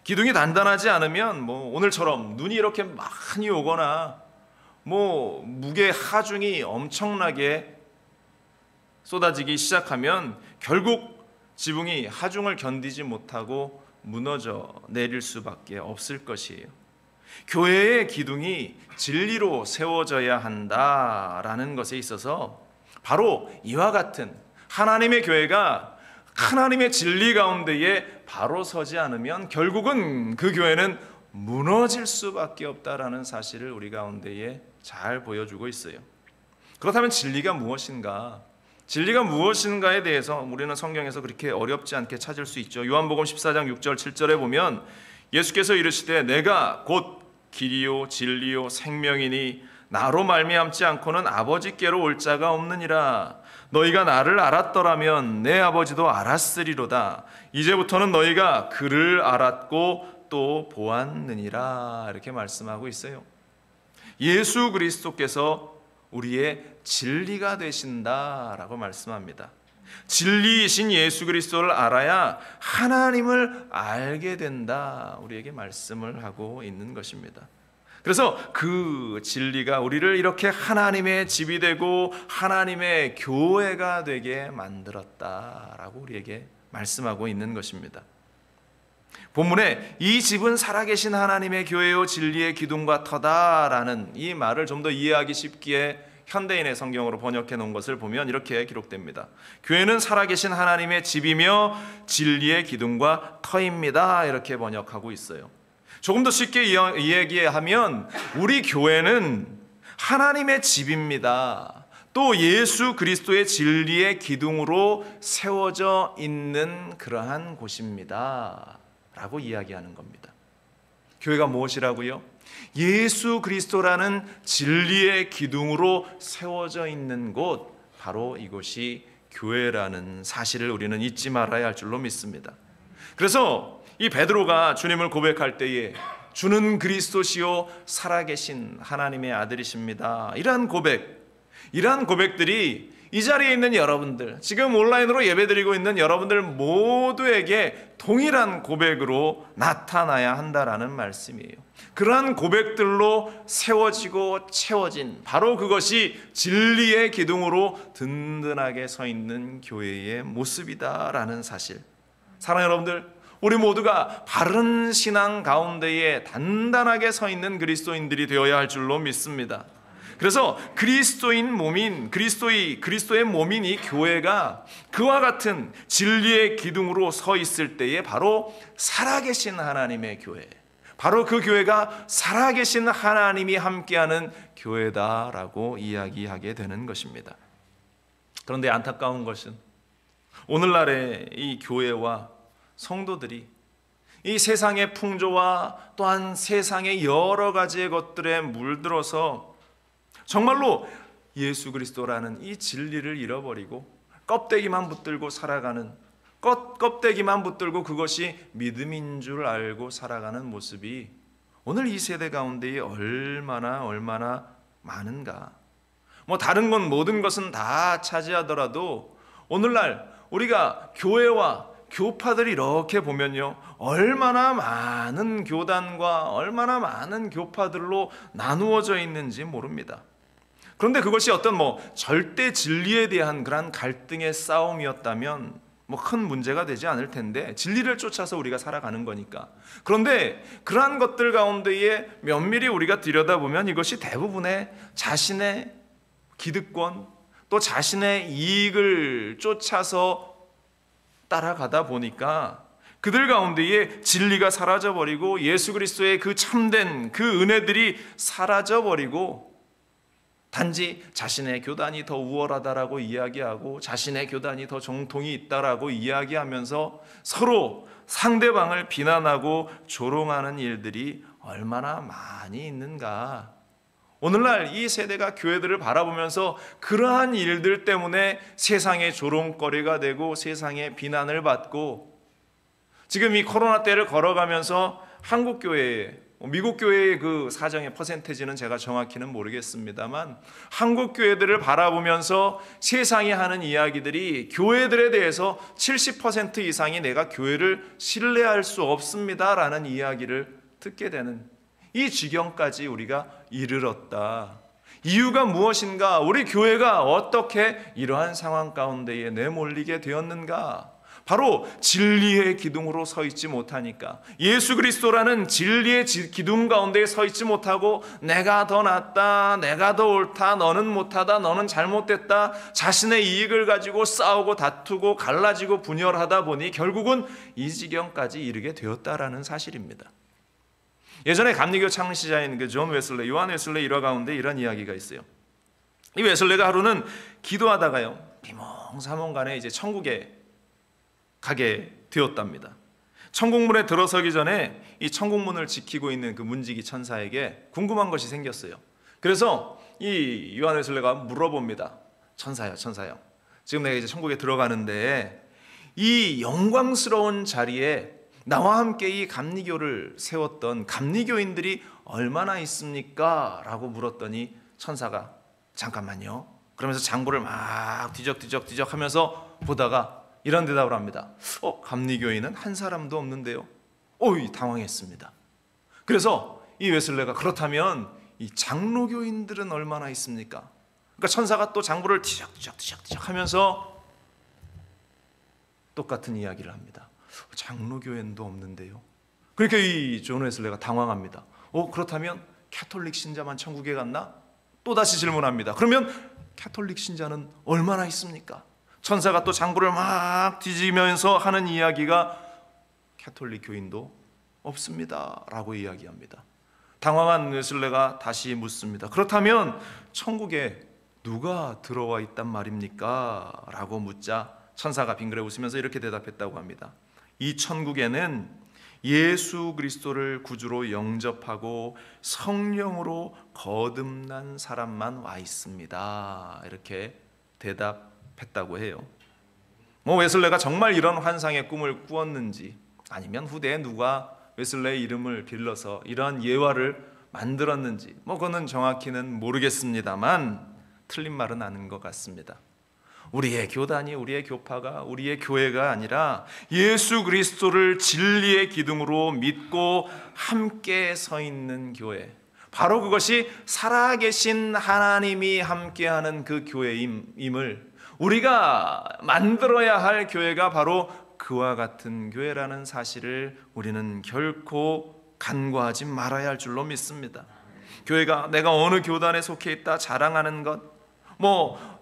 기둥이 단단하지 않으면 오늘처럼 눈이 이렇게 많이 오거나 무게 하중이 엄청나게 쏟아지기 시작하면 결국 지붕이 하중을 견디지 못하고 무너져 내릴 수밖에 없을 것이에요. 교회의 기둥이 진리로 세워져야 한다라는 것에 있어서 바로 이와 같은 하나님의 교회가 하나님의 진리 가운데에 바로 서지 않으면 결국은 그 교회는 무너질 수밖에 없다라는 사실을 우리 가운데에 잘 보여주고 있어요. 그렇다면 진리가 무엇인가? 진리가 무엇인가에 대해서 우리는 성경에서 그렇게 어렵지 않게 찾을 수 있죠. 요한복음 14장 6절 7절에 보면 예수께서 이르시되 내가 곧 길이요 진리요 생명이니 나로 말미암지 않고는 아버지께로 올 자가 없느니라. 너희가 나를 알았더라면 내 아버지도 알았으리로다. 이제부터는 너희가 그를 알았고 또 보았느니라. 이렇게 말씀하고 있어요. 예수 그리스도께서 우리의 진리가 되신다라고 말씀합니다. 진리이신 예수 그리스도를 알아야 하나님을 알게 된다, 우리에게 말씀을 하고 있는 것입니다. 그래서 그 진리가 우리를 이렇게 하나님의 집이 되고 하나님의 교회가 되게 만들었다라고 우리에게 말씀하고 있는 것입니다. 본문에 이 집은 살아계신 하나님의 교회요 진리의 기둥과 터다라는 이 말을 좀 더 이해하기 쉽게 현대인의 성경으로 번역해 놓은 것을 보면 이렇게 기록됩니다. 교회는 살아계신 하나님의 집이며 진리의 기둥과 터입니다, 이렇게 번역하고 있어요. 조금 더 쉽게 이야기하면 우리 교회는 하나님의 집입니다. 또 예수 그리스도의 진리의 기둥으로 세워져 있는 그러한 곳입니다 라고 이야기하는 겁니다. 교회가 무엇이라고요? 예수 그리스도라는 진리의 기둥으로 세워져 있는 곳, 바로 이곳이 교회라는 사실을 우리는 잊지 말아야 할 줄로 믿습니다. 그래서 이 베드로가 주님을 고백할 때에 주는 그리스도시요 살아계신 하나님의 아들이십니다, 이러한 고백들이 이 자리에 있는 여러분들, 지금 온라인으로 예배드리고 있는 여러분들 모두에게 동일한 고백으로 나타나야 한다라는 말씀이에요. 그러한 고백들로 세워지고 채워진 바로 그것이 진리의 기둥으로 든든하게 서 있는 교회의 모습이다라는 사실, 사랑하는 여러분들, 우리 모두가 바른 신앙 가운데에 단단하게 서 있는 그리스도인들이 되어야 할 줄로 믿습니다. 그래서 그리스도의 몸인 이 교회가 그와 같은 진리의 기둥으로 서 있을 때에 바로 살아계신 하나님의 교회, 바로 그 교회가 살아계신 하나님이 함께하는 교회다라고 이야기하게 되는 것입니다. 그런데 안타까운 것은 오늘날의 이 교회와 성도들이 이 세상의 풍조와 또한 세상의 여러 가지의 것들에 물들어서 정말로 예수 그리스도라는 이 진리를 잃어버리고 껍데기만 붙들고 살아가는, 껍데기만 붙들고 그것이 믿음인 줄 알고 살아가는 모습이 오늘 이 세대 가운데에 얼마나 많은가. 다른 건 모든 것은 다 차지하더라도 오늘날 우리가 교회와 교파들이 이렇게 보면요, 얼마나 많은 교단과 얼마나 많은 교파들로 나누어져 있는지 모릅니다. 그런데 그것이 어떤 절대 진리에 대한 그런 갈등의 싸움이었다면 큰 문제가 되지 않을 텐데, 진리를 쫓아서 우리가 살아가는 거니까. 그런데 그러한 것들 가운데에 면밀히 우리가 들여다보면 이것이 대부분의 자신의 기득권, 또 자신의 이익을 쫓아서 따라가다 보니까 그들 가운데에 진리가 사라져버리고 예수 그리스도의 그 참된 그 은혜들이 사라져버리고 단지 자신의 교단이 더 우월하다라고 이야기하고 자신의 교단이 더 정통이 있다라고 이야기하면서 서로 상대방을 비난하고 조롱하는 일들이 얼마나 많이 있는가. 오늘날 이 세대가 교회들을 바라보면서 그러한 일들 때문에 세상의 조롱거리가 되고 세상의 비난을 받고, 지금 이 코로나 때를 걸어가면서 한국 교회에, 미국 교회의 그 사정의 퍼센테이지는 제가 정확히는 모르겠습니다만 한국 교회들을 바라보면서 세상이 하는 이야기들이 교회들에 대해서 70% 이상이 내가 교회를 신뢰할 수 없습니다라는 이야기를 듣게 되는 이 지경까지 우리가 이르렀다. 이유가 무엇인가? 우리 교회가 어떻게 이러한 상황 가운데에 내몰리게 되었는가? 바로 진리의 기둥으로 서 있지 못하니까, 예수 그리스도라는 진리의 기둥 가운데에 서 있지 못하고 내가 더 낫다, 내가 더 옳다, 너는 못하다, 너는 잘못됐다, 자신의 이익을 가지고 싸우고 다투고 갈라지고 분열하다 보니 결국은 이 지경까지 이르게 되었다라는 사실입니다. 예전에 감리교 창시자인 그 존 웨슬레이, 요한 웨슬레이 일화 가운데 이런 이야기가 있어요. 이 웨슬레이가 하루는 기도하다가요, 비몽사몽간에 이제 천국에 가게 되었답니다. 천국문에 들어서기 전에 이 천국문을 지키고 있는 그 문지기 천사에게 궁금한 것이 생겼어요. 그래서 이 요한 웨슬레이가 물어봅니다. 천사요, 지금 내가 이제 천국에 들어가는데 이 영광스러운 자리에 나와 함께 이 감리교를 세웠던 감리교인들이 얼마나 있습니까? 라고 물었더니 천사가 잠깐만요, 그러면서 장부를 막 뒤적 하면서 보다가 이런 대답을 합니다. 감리교인은 한 사람도 없는데요. 당황했습니다. 그래서 이 웨슬레가 그렇다면 이 장로교인들은 얼마나 있습니까? 그러니까 천사가 또 장부를 뒤적 하면서 똑같은 이야기를 합니다. 장로교인도 없는데요. 그러니까 이 존 웨슬레가 당황합니다. 그렇다면 캐톨릭 신자만 천국에 갔나? 또다시 질문합니다. 그러면 캐톨릭 신자는 얼마나 있습니까? 천사가 또 장부를 막 뒤지면서 하는 이야기가 캐톨릭 교인도 없습니다 라고 이야기합니다. 당황한 웨슬레가 다시 묻습니다. 그렇다면 천국에 누가 들어와 있단 말입니까? 라고 묻자 천사가 빙그레 웃으면서 이렇게 대답했다고 합니다. 이 천국에는 예수 그리스도를 구주로 영접하고 성령으로 거듭난 사람만 와 있습니다. 이렇게 대답했다고 해요. 웨슬레가 정말 이런 환상의 꿈을 꾸었는지, 아니면 후대에 누가 웨슬레의 이름을 빌려서 이러한 예화를 만들었는지 그거는 정확히는 모르겠습니다만 틀린 말은 아닌 것 같습니다. 우리의 교단이, 우리의 교파가, 우리의 교회가 아니라 예수 그리스도를 진리의 기둥으로 믿고 함께 서 있는 교회, 바로 그것이 살아계신 하나님이 함께하는 그 교회임을, 우리가 만들어야 할 교회가 바로 그와 같은 교회라는 사실을 우리는 결코 간과하지 말아야 할 줄로 믿습니다. 교회가 내가 어느 교단에 속해 있다 자랑하는 것,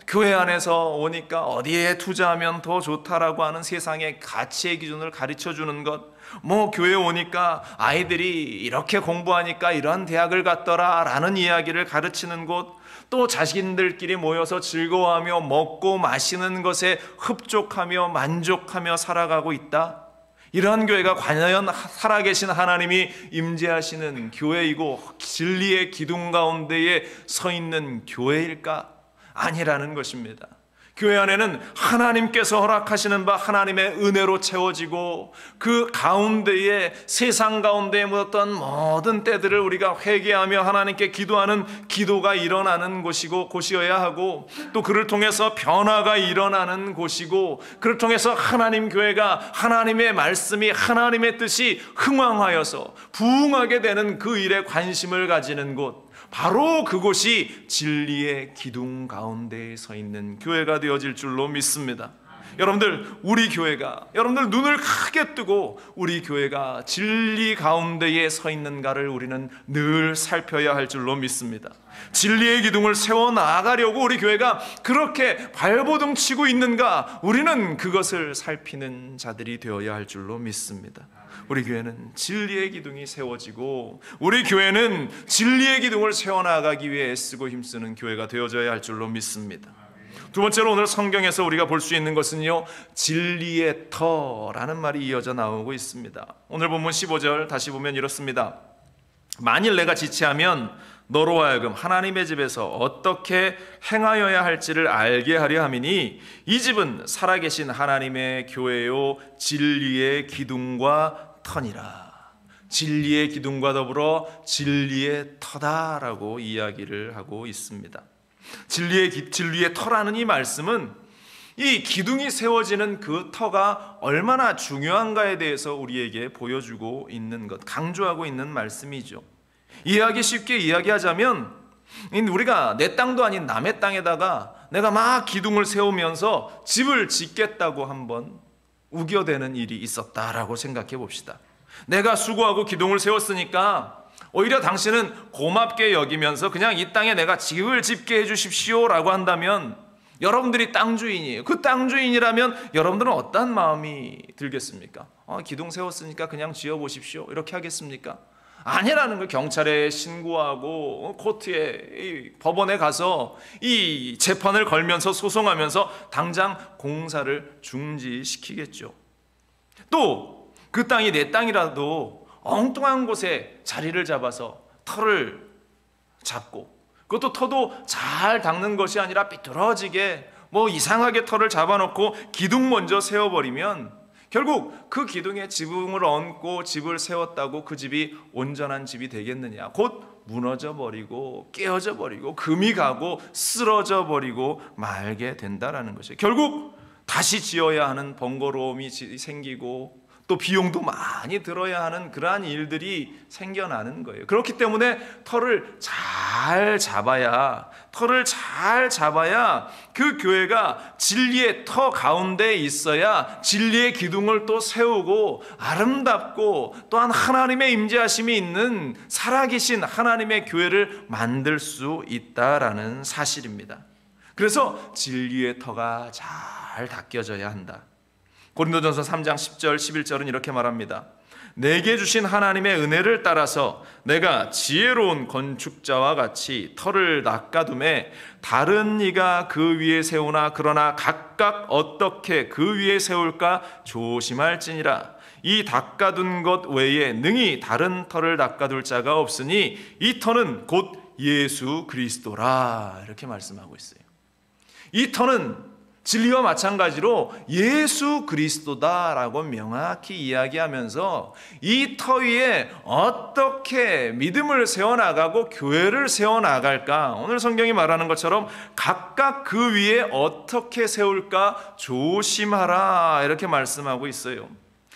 교회 안에서 오니까 어디에 투자하면 더 좋다라고 하는 세상의 가치의 기준을 가르쳐 주는 것, 교회 오니까 아이들이 이렇게 공부하니까 이런 대학을 갔더라 라는 이야기를 가르치는 곳, 또 자신들끼리 모여서 즐거워하며 먹고 마시는 것에 흡족하며 만족하며 살아가고 있다. 이러한 교회가 과연 살아계신 하나님이 임재하시는 교회이고 진리의 기둥 가운데에 서 있는 교회일까? 아니라는 것입니다. 교회 안에는 하나님께서 허락하시는 바 하나님의 은혜로 채워지고 그 가운데에 세상 가운데에 묻었던 모든 때들을 우리가 회개하며 하나님께 기도하는 기도가 일어나는 곳이어야 하고, 또 그를 통해서 변화가 일어나는 곳이고, 그를 통해서 하나님 교회가 하나님의 말씀이 하나님의 뜻이 흥왕하여서 부흥하게 되는 그 일에 관심을 가지는 곳, 바로 그곳이 진리의 기둥 가운데에 서 있는 교회가 되어질 줄로 믿습니다. 여러분들, 우리 교회가, 여러분들 눈을 크게 뜨고 우리 교회가 진리 가운데에 서 있는가를 우리는 늘 살펴야 할 줄로 믿습니다. 진리의 기둥을 세워나가려고 우리 교회가 그렇게 발버둥 치고 있는가, 우리는 그것을 살피는 자들이 되어야 할 줄로 믿습니다. 우리 교회는 진리의 기둥이 세워지고 우리 교회는 진리의 기둥을 세워나가기 위해 애쓰고 힘쓰는 교회가 되어져야 할 줄로 믿습니다. 두 번째로 오늘 성경에서 우리가 볼 수 있는 것은요, 진리의 터라는 말이 이어져 나오고 있습니다. 오늘 본문 15절 다시 보면 이렇습니다. 만일 내가 지체하면 너로 하여금 하나님의 집에서 어떻게 행하여야 할지를 알게 하려 함이니 이 집은 살아계신 하나님의 교회요 진리의 기둥과 터니라. 진리의 기둥과 더불어 진리의 터다라고 이야기를 하고 있습니다. 진리의 터라는 이 말씀은 이 기둥이 세워지는 그 터가 얼마나 중요한가에 대해서 우리에게 보여주고 있는 것, 강조하고 있는 말씀이죠. 이해하기 쉽게 이야기하자면, 우리가 내 땅도 아닌 남의 땅에다가 내가 막 기둥을 세우면서 집을 짓겠다고 한번 우겨대는 일이 있었다라고 생각해 봅시다. 내가 수고하고 기둥을 세웠으니까 오히려 당신은 고맙게 여기면서 그냥 이 땅에 내가 집을 짓게 해주십시오 라고 한다면, 여러분들이 땅 주인이에요. 그 땅 주인이라면 여러분들은 어떤 마음이 들겠습니까? 기둥 세웠으니까 그냥 지어보십시오 이렇게 하겠습니까? 아니라는 걸 경찰에 신고하고 코트에, 법원에 가서 이 재판을 걸면서 소송하면서 당장 공사를 중지시키겠죠. 또 그 땅이 내 땅이라도 엉뚱한 곳에 자리를 잡아서 터를 잡고, 그것도 터도 잘 닦는 것이 아니라 삐뚤어지게 이상하게 터를 잡아놓고 기둥 먼저 세워버리면 결국 그 기둥에 지붕을 얹고 집을 세웠다고 그 집이 온전한 집이 되겠느냐? 곧 무너져 버리고 깨어져 버리고 금이 가고 쓰러져 버리고 말게 된다라는 것이에요. 결국 다시 지어야 하는 번거로움이 생기고 또 비용도 많이 들어야 하는 그러한 일들이 생겨나는 거예요. 그렇기 때문에 터를 잘 잡아야 그 교회가 진리의 터 가운데 있어야 진리의 기둥을 또 세우고 아름답고 또한 하나님의 임재하심이 있는 살아계신 하나님의 교회를 만들 수 있다라는 사실입니다. 그래서 진리의 터가 잘 닦여져야 한다. 고린도전서 3장 10절 11절은 이렇게 말합니다. 내게 주신 하나님의 은혜를 따라서 내가 지혜로운 건축자와 같이 터를 낚아둠에 다른 이가 그 위에 세우나 그러나 각각 어떻게 그 위에 세울까 조심할지니라. 이 닦아둔 것 외에 능히 다른 터를 닦아둘 자가 없으니 이 터는 곧 예수 그리스도라. 이렇게 말씀하고 있어요. 이 터는 진리와 마찬가지로 예수 그리스도다라고 명확히 이야기하면서 이 터 위에 어떻게 믿음을 세워나가고 교회를 세워나갈까, 오늘 성경이 말하는 것처럼 각각 그 위에 어떻게 세울까 조심하라 이렇게 말씀하고 있어요.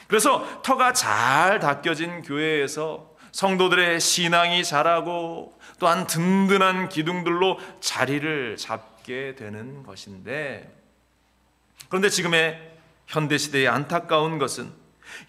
그래서 터가 잘 닦여진 교회에서 성도들의 신앙이 자라고 또한 든든한 기둥들로 자리를 잡게 되는 것인데, 그런데 지금의 현대시대의 안타까운 것은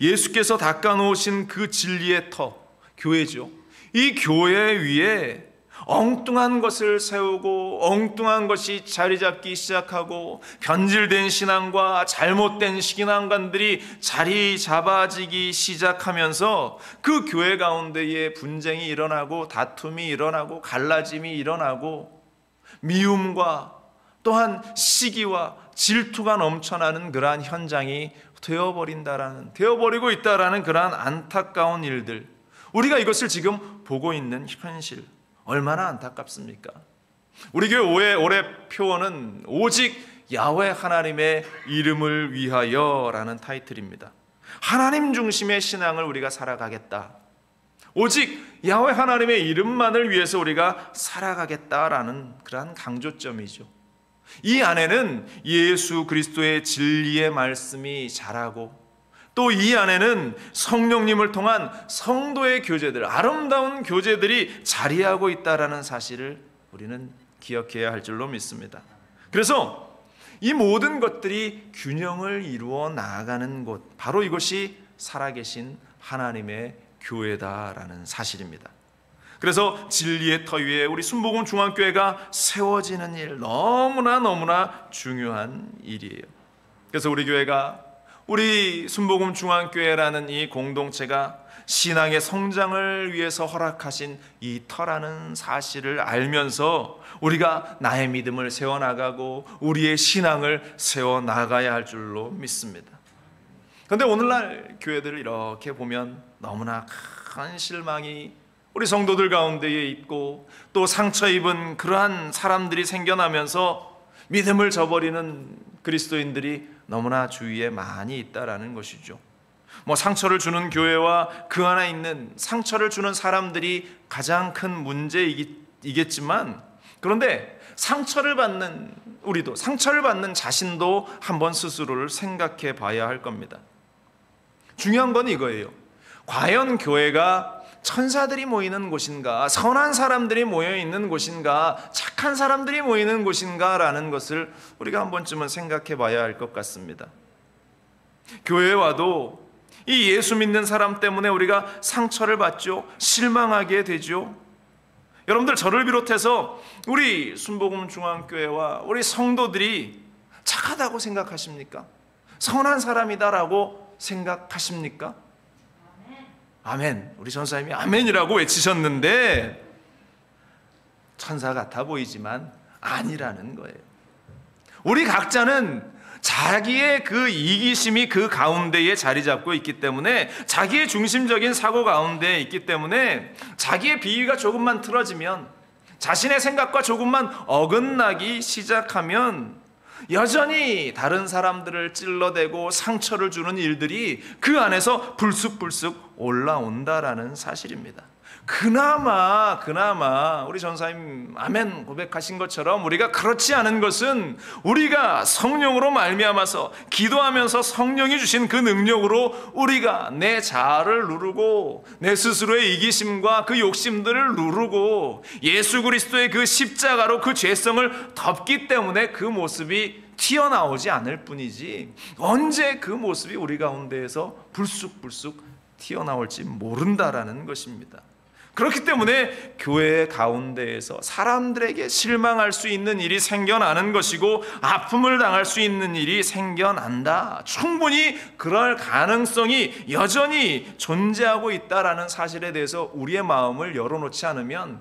예수께서 닦아놓으신 그 진리의 터, 교회죠. 이 교회 위에 엉뚱한 것을 세우고 엉뚱한 것이 자리 잡기 시작하고 변질된 신앙과 잘못된 신앙관들이 자리 잡아지기 시작하면서 그 교회 가운데에 분쟁이 일어나고 다툼이 일어나고 갈라짐이 일어나고 미움과 또한 시기와 질투가 넘쳐나는 그러한 현장이 되어버리고 있다라는 그러한 안타까운 일들, 우리가 이것을 지금 보고 있는 현실, 얼마나 안타깝습니까? 우리 교회 올해 표어는 오직 야훼 하나님의 이름을 위하여라는 타이틀입니다. 하나님 중심의 신앙을 우리가 살아가겠다. 오직 야훼 하나님의 이름만을 위해서 우리가 살아가겠다라는 그러한 강조점이죠. 이 안에는 예수 그리스도의 진리의 말씀이 자라고, 또 이 안에는 성령님을 통한 성도의 교제들, 아름다운 교제들이 자리하고 있다라는 사실을 우리는 기억해야 할 줄로 믿습니다. 그래서 이 모든 것들이 균형을 이루어 나아가는 곳, 바로 이것이 살아계신 하나님의 교회다라는 사실입니다. 그래서 진리의 터 위에 우리 순복음 중앙교회가 세워지는 일, 너무나 중요한 일이에요. 그래서 우리 교회가, 우리 순복음 중앙교회라는 이 공동체가 신앙의 성장을 위해서 허락하신 이 터라는 사실을 알면서 우리가 나의 믿음을 세워나가고 우리의 신앙을 세워나가야 할 줄로 믿습니다. 그런데 오늘날 교회들을 이렇게 보면 너무나 큰 실망이 우리 성도들 가운데에 있고, 또 상처 입은 그러한 사람들이 생겨나면서 믿음을 저버리는 그리스도인들이 너무나 주위에 많이 있다라는 것이죠. 상처를 주는 교회와 그 안에 있는 상처를 주는 사람들이 가장 큰 문제이겠지만, 그런데 상처를 받는 우리도, 상처를 받는 자신도 한번 스스로를 생각해 봐야 할 겁니다. 중요한 건 이거예요. 과연 교회가 천사들이 모이는 곳인가, 선한 사람들이 모여 있는 곳인가, 착한 사람들이 모이는 곳인가 라는 것을 우리가 한 번쯤은 생각해 봐야 할 것 같습니다. 교회에 와도 이 예수 믿는 사람 때문에 우리가 상처를 받죠. 실망하게 되죠. 여러분들, 저를 비롯해서 우리 순복음 중앙교회와 우리 성도들이 착하다고 생각하십니까? 선한 사람이다라고 생각하십니까? 아멘. 우리 전사님이 아멘이라고 외치셨는데 천사 같아 보이지만 아니라는 거예요. 우리 각자는 자기의 그 이기심이 그 가운데에 자리 잡고 있기 때문에, 자기의 중심적인 사고 가운데에 있기 때문에, 자기의 비위가 조금만 틀어지면, 자신의 생각과 조금만 어긋나기 시작하면 여전히 다른 사람들을 찔러대고 상처를 주는 일들이 그 안에서 불쑥불쑥 올라온다라는 사실입니다. 그나마 우리 전사님 아멘 고백하신 것처럼 우리가 그렇지 않은 것은, 우리가 성령으로 말미암아서 기도하면서 성령이 주신 그 능력으로 우리가 내 자아를 누르고 내 스스로의 이기심과 그 욕심들을 누르고 예수 그리스도의 그 십자가로 그 죄성을 덮기 때문에 그 모습이 튀어나오지 않을 뿐이지, 언제 그 모습이 우리 가운데에서 불쑥불쑥 튀어나올지 모른다라는 것입니다. 그렇기 때문에 교회 가운데에서 사람들에게 실망할 수 있는 일이 생겨나는 것이고, 아픔을 당할 수 있는 일이 생겨난다. 충분히 그럴 가능성이 여전히 존재하고 있다라는 사실에 대해서 우리의 마음을 열어놓지 않으면,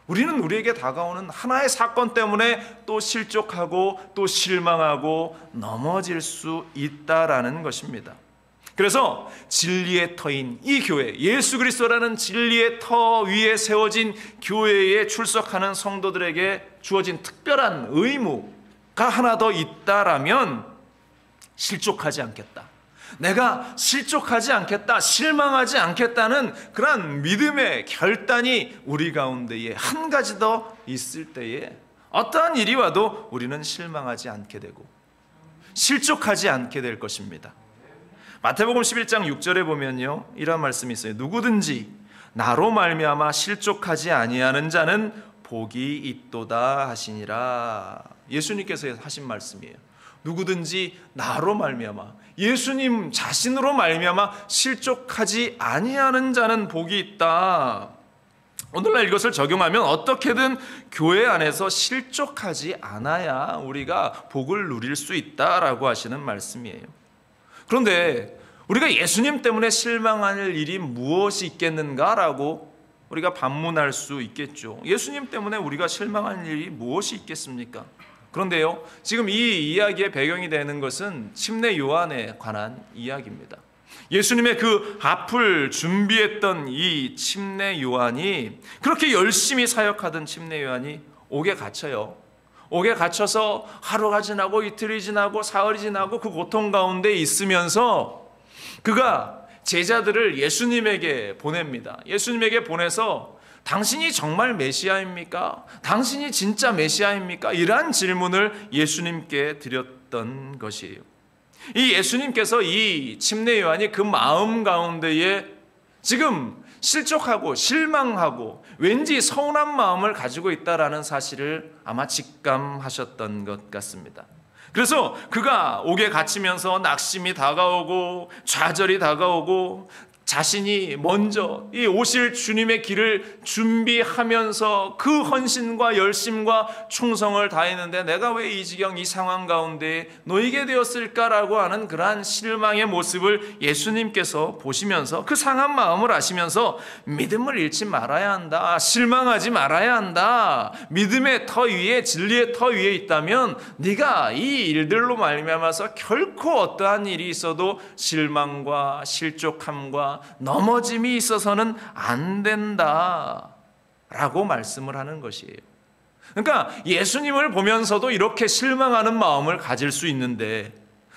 우리는 우리에게 다가오는 하나의 사건 때문에 또 실족하고 또 실망하고 넘어질 수 있다라는 것입니다. 그래서 진리의 터인 이 교회, 예수 그리스도라는 진리의 터 위에 세워진 교회에 출석하는 성도들에게 주어진 특별한 의무가 하나 더 있다라면, 실족하지 않겠다, 내가 실족하지 않겠다, 실망하지 않겠다는 그러한 믿음의 결단이 우리 가운데에 한 가지 더 있을 때에 어떠한 일이 와도 우리는 실망하지 않게 되고 실족하지 않게 될 것입니다. 마태복음 11장 6절에 보면요, 이런 말씀이 있어요. 누구든지 나로 말미암아 실족하지 아니하는 자는 복이 있도다 하시니라. 예수님께서 하신 말씀이에요. 누구든지 나로 말미암아 예수님 자신으로 말미암아 실족하지 아니하는 자는 복이 있다. 오늘날 이것을 적용하면 어떻게든 교회 안에서 실족하지 않아야 우리가 복을 누릴 수 있다라고 하시는 말씀이에요. 그런데 우리가 예수님 때문에 실망할 일이 무엇이 있겠는가라고 우리가 반문할 수 있겠죠. 예수님 때문에 우리가 실망할 일이 무엇이 있겠습니까? 그런데요, 지금 이 이야기의 배경이 되는 것은 침례 요한에 관한 이야기입니다. 예수님의 그 앞을 준비했던 이 침례 요한이, 그렇게 열심히 사역하던 침례 요한이 옥에 갇혀요. 옥에 갇혀서 하루가 지나고 이틀이 지나고 사흘이 지나고 그 고통 가운데 있으면서 그가 제자들을 예수님에게 보냅니다. 예수님에게 보내서 당신이 정말 메시아입니까? 당신이 진짜 메시아입니까? 이러한 질문을 예수님께 드렸던 것이에요. 이 예수님께서 이 침례 요한이 그 마음 가운데에 지금 실족하고 실망하고 왠지 서운한 마음을 가지고 있다라는 사실을 아마 직감하셨던 것 같습니다. 그래서 그가 옥에 갇히면서 낙심이 다가오고 좌절이 다가오고 자신이 먼저 이 오실 주님의 길을 준비하면서 그 헌신과 열심과 충성을 다했는데 내가 왜 이 지경 이 상황 가운데 놓이게 되었을까라고 하는 그러한 실망의 모습을 예수님께서 보시면서 그 상한 마음을 아시면서 믿음을 잃지 말아야 한다. 실망하지 말아야 한다. 믿음의 터 위에 진리의 터 위에 있다면 네가 이 일들로 말미암아서 결코 어떠한 일이 있어도 실망과 실족함과 넘어짐이 있어서는 안 된다 라고 말씀을 하는 것이에요. 그러니까 예수님을 보면서도 이렇게 실망하는 마음을 가질 수 있는데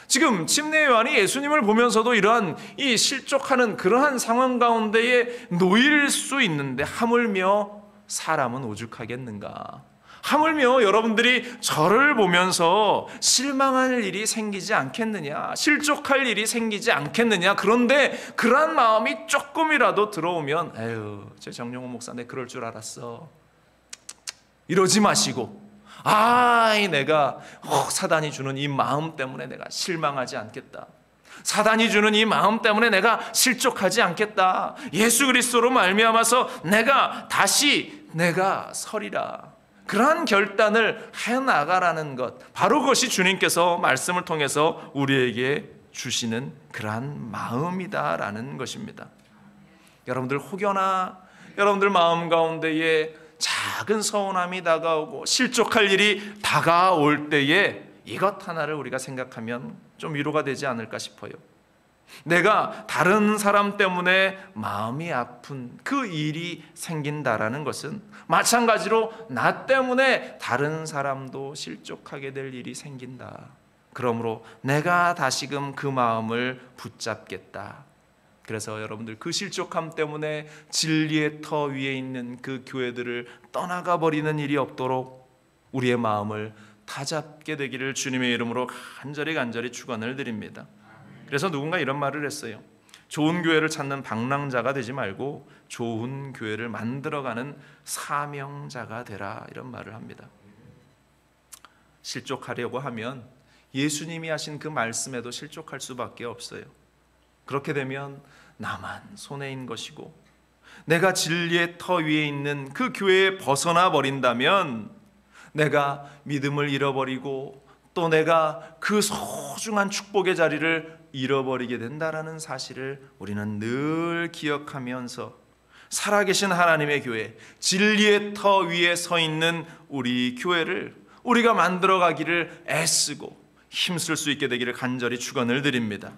지금 침례 요한이 예수님을 보면서도 이러한 이 실족하는 그러한 상황 가운데에 놓일 수 있는데 하물며 사람은 오죽하겠는가. 하물며 여러분들이 저를 보면서 실망할 일이 생기지 않겠느냐, 실족할 일이 생기지 않겠느냐. 그런데 그러한 마음이 조금이라도 들어오면 에휴, 제 정용호 목사 내 그럴 줄 알았어 이러지 마시고 내가 사단이 주는 이 마음 때문에 내가 실망하지 않겠다. 사단이 주는 이 마음 때문에 내가 실족하지 않겠다. 예수 그리스도로 말미암아서 내가 다시 내가 서리라. 그러한 결단을 해나가라는 것, 바로 그것이 주님께서 말씀을 통해서 우리에게 주시는 그러한 마음이다라는 것입니다. 여러분들 혹여나 여러분들 마음 가운데에 작은 서운함이 다가오고 실족할 일이 다가올 때에 이것 하나를 우리가 생각하면 좀 위로가 되지 않을까 싶어요. 내가 다른 사람 때문에 마음이 아픈 그 일이 생긴다라는 것은 마찬가지로 나 때문에 다른 사람도 실족하게 될 일이 생긴다. 그러므로 내가 다시금 그 마음을 붙잡겠다. 그래서 여러분들 그 실족함 때문에 진리의 터 위에 있는 그 교회들을 떠나가 버리는 일이 없도록 우리의 마음을 다잡게 되기를 주님의 이름으로 간절히 축원을 드립니다. 그래서 누군가 이런 말을 했어요. 좋은 교회를 찾는 방랑자가 되지 말고 좋은 교회를 만들어가는 사명자가 되라, 이런 말을 합니다. 실족하려고 하면 예수님이 하신 그 말씀에도 실족할 수밖에 없어요. 그렇게 되면 나만 손해인 것이고 내가 진리의 터 위에 있는 그 교회에 벗어나 버린다면 내가 믿음을 잃어버리고 또 내가 그 소중한 축복의 자리를 잃어버리게 된다라는 사실을 우리는 늘 기억하면서 살아계신 하나님의 교회, 진리의 터 위에 서 있는 우리 교회를 우리가 만들어가기를 애쓰고 힘쓸 수 있게 되기를 간절히 축원을 드립니다.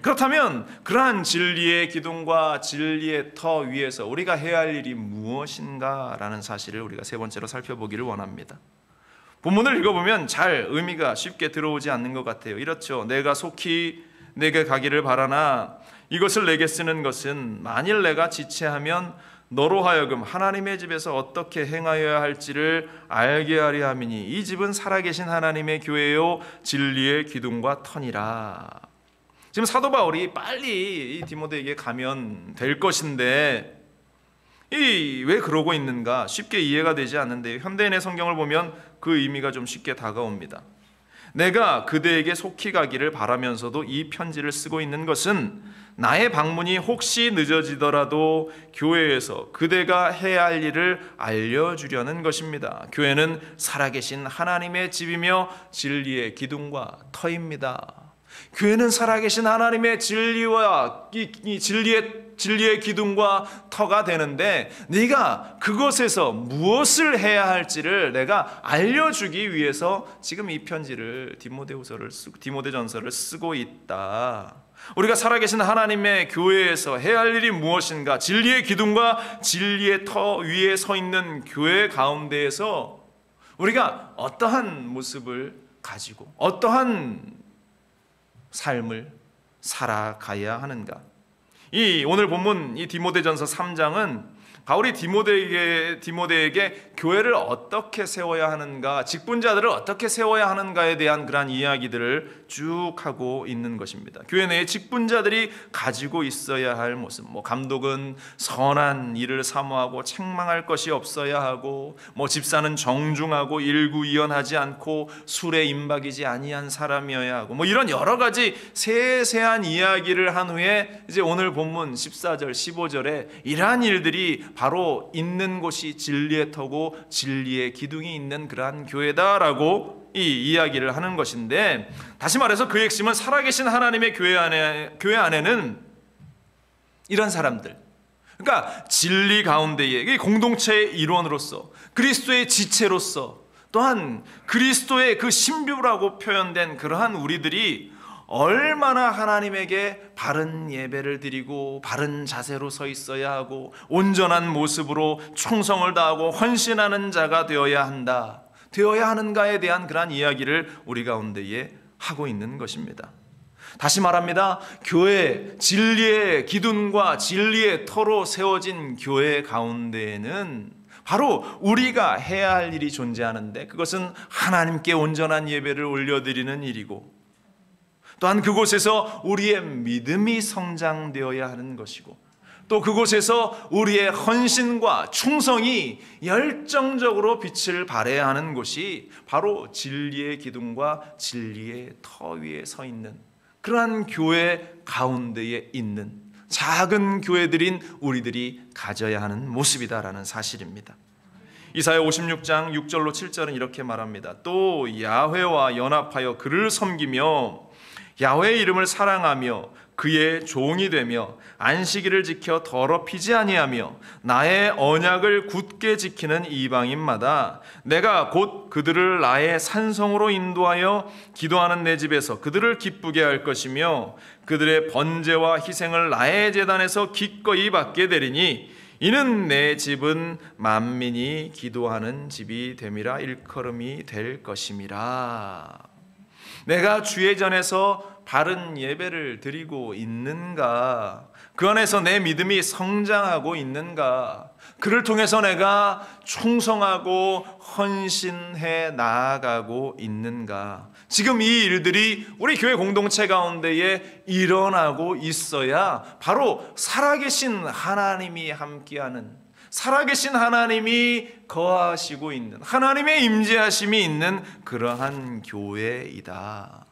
그렇다면 그러한 진리의 기둥과 진리의 터 위에서 우리가 해야 할 일이 무엇인가라는 사실을 우리가 세 번째로 살펴보기를 원합니다. 본문을 읽어보면 잘 의미가 쉽게 들어오지 않는 것 같아요. 이렇죠. 내가 속히 내게 가기를 바라나 이것을 내게 쓰는 것은 만일 내가 지체하면 너로 하여금 하나님의 집에서 어떻게 행하여야 할지를 알게 하려 함이니 이 집은 살아계신 하나님의 교회요 진리의 기둥과 터니라. 지금 사도 바울이 빨리 이 디모데에게 가면 될 것인데 왜 그러고 있는가 쉽게 이해가 되지 않는데 현대인의 성경을 보면 그 의미가 좀 쉽게 다가옵니다. 내가 그대에게 속히 가기를 바라면서도 이 편지를 쓰고 있는 것은 나의 방문이 혹시 늦어지더라도 교회에서 그대가 해야 할 일을 알려주려는 것입니다. 교회는 살아계신 하나님의 집이며 진리의 기둥과 터입니다. 교회는 살아계신 하나님의 진리와 진리의 기둥과 터가 되는데, 네가 그곳에서 무엇을 해야 할지를 내가 알려주기 위해서 지금 이 편지를 디모데전서를 쓰고 있다. 우리가 살아계신 하나님의 교회에서 해야 할 일이 무엇인가, 진리의 기둥과 진리의 터 위에 서 있는 교회 가운데에서 우리가 어떠한 모습을 가지고 어떠한 삶을 살아가야 하는가. 이 오늘 본문 이 디모데전서 3장은 바울이 디모데에게 교회를 어떻게 세워야 하는가, 직분자들을 어떻게 세워야 하는가에 대한 그러한 이야기들을 쭉 하고 있는 것입니다. 교회 내에 직분자들이 가지고 있어야 할 모습, 감독은 선한 일을 사모하고 책망할 것이 없어야 하고, 집사는 정중하고 일구이연하지 않고 술에 임박이지 아니한 사람이어야 하고, 이런 여러 가지 세세한 이야기를 한 후에 이제 오늘 본문 14절 15절에 이러한 일들이 바로 있는 곳이 진리의 터고 진리의 기둥이 있는 그러한 교회다라고 이 이야기를 하는 것인데, 다시 말해서 그 핵심은 살아계신 하나님의 교회 안에는 이런 사람들, 그러니까 진리 가운데에 공동체의 일원으로서 그리스도의 지체로서 또한 그리스도의 그 신부라고 표현된 그러한 우리들이 얼마나 하나님에게 바른 예배를 드리고 바른 자세로 서 있어야 하고 온전한 모습으로 충성을 다하고 헌신하는 자가 되어야 하는가에 대한 그러한 이야기를 우리 가운데에 하고 있는 것입니다. 다시 말합니다. 교회, 진리의 기둥과 진리의 터로 세워진 교회 가운데에는 바로 우리가 해야 할 일이 존재하는데, 그것은 하나님께 온전한 예배를 올려드리는 일이고, 또한 그곳에서 우리의 믿음이 성장되어야 하는 것이고, 또 그곳에서 우리의 헌신과 충성이 열정적으로 빛을 발해야 하는 곳이 바로 진리의 기둥과 진리의 터 위에 서 있는 그러한 교회 가운데에 있는 작은 교회들인 우리들이 가져야 하는 모습이다라는 사실입니다. 이사야 56장 6절로 7절은 이렇게 말합니다. 또 야훼와 연합하여 그를 섬기며 야훼의 이름을 사랑하며 그의 종이 되며 안식일을 지켜 더럽히지 아니하며 나의 언약을 굳게 지키는 이방인마다 내가 곧 그들을 나의 산성으로 인도하여 기도하는 내 집에서 그들을 기쁘게 할 것이며 그들의 번제와 희생을 나의 제단에서 기꺼이 받게 되리니 이는 내 집은 만민이 기도하는 집이 됨이라 일컬음이 될 것임이라. 내가 주의 전에서 바른 예배를 드리고 있는가? 그 안에서 내 믿음이 성장하고 있는가? 그를 통해서 내가 충성하고 헌신해 나아가고 있는가? 지금 이 일들이 우리 교회 공동체 가운데에 일어나고 있어야 바로 살아계신 하나님이 함께하는, 살아계신 하나님이 거하시고 있는, 하나님의 임재하심이 있는 그러한 교회이다.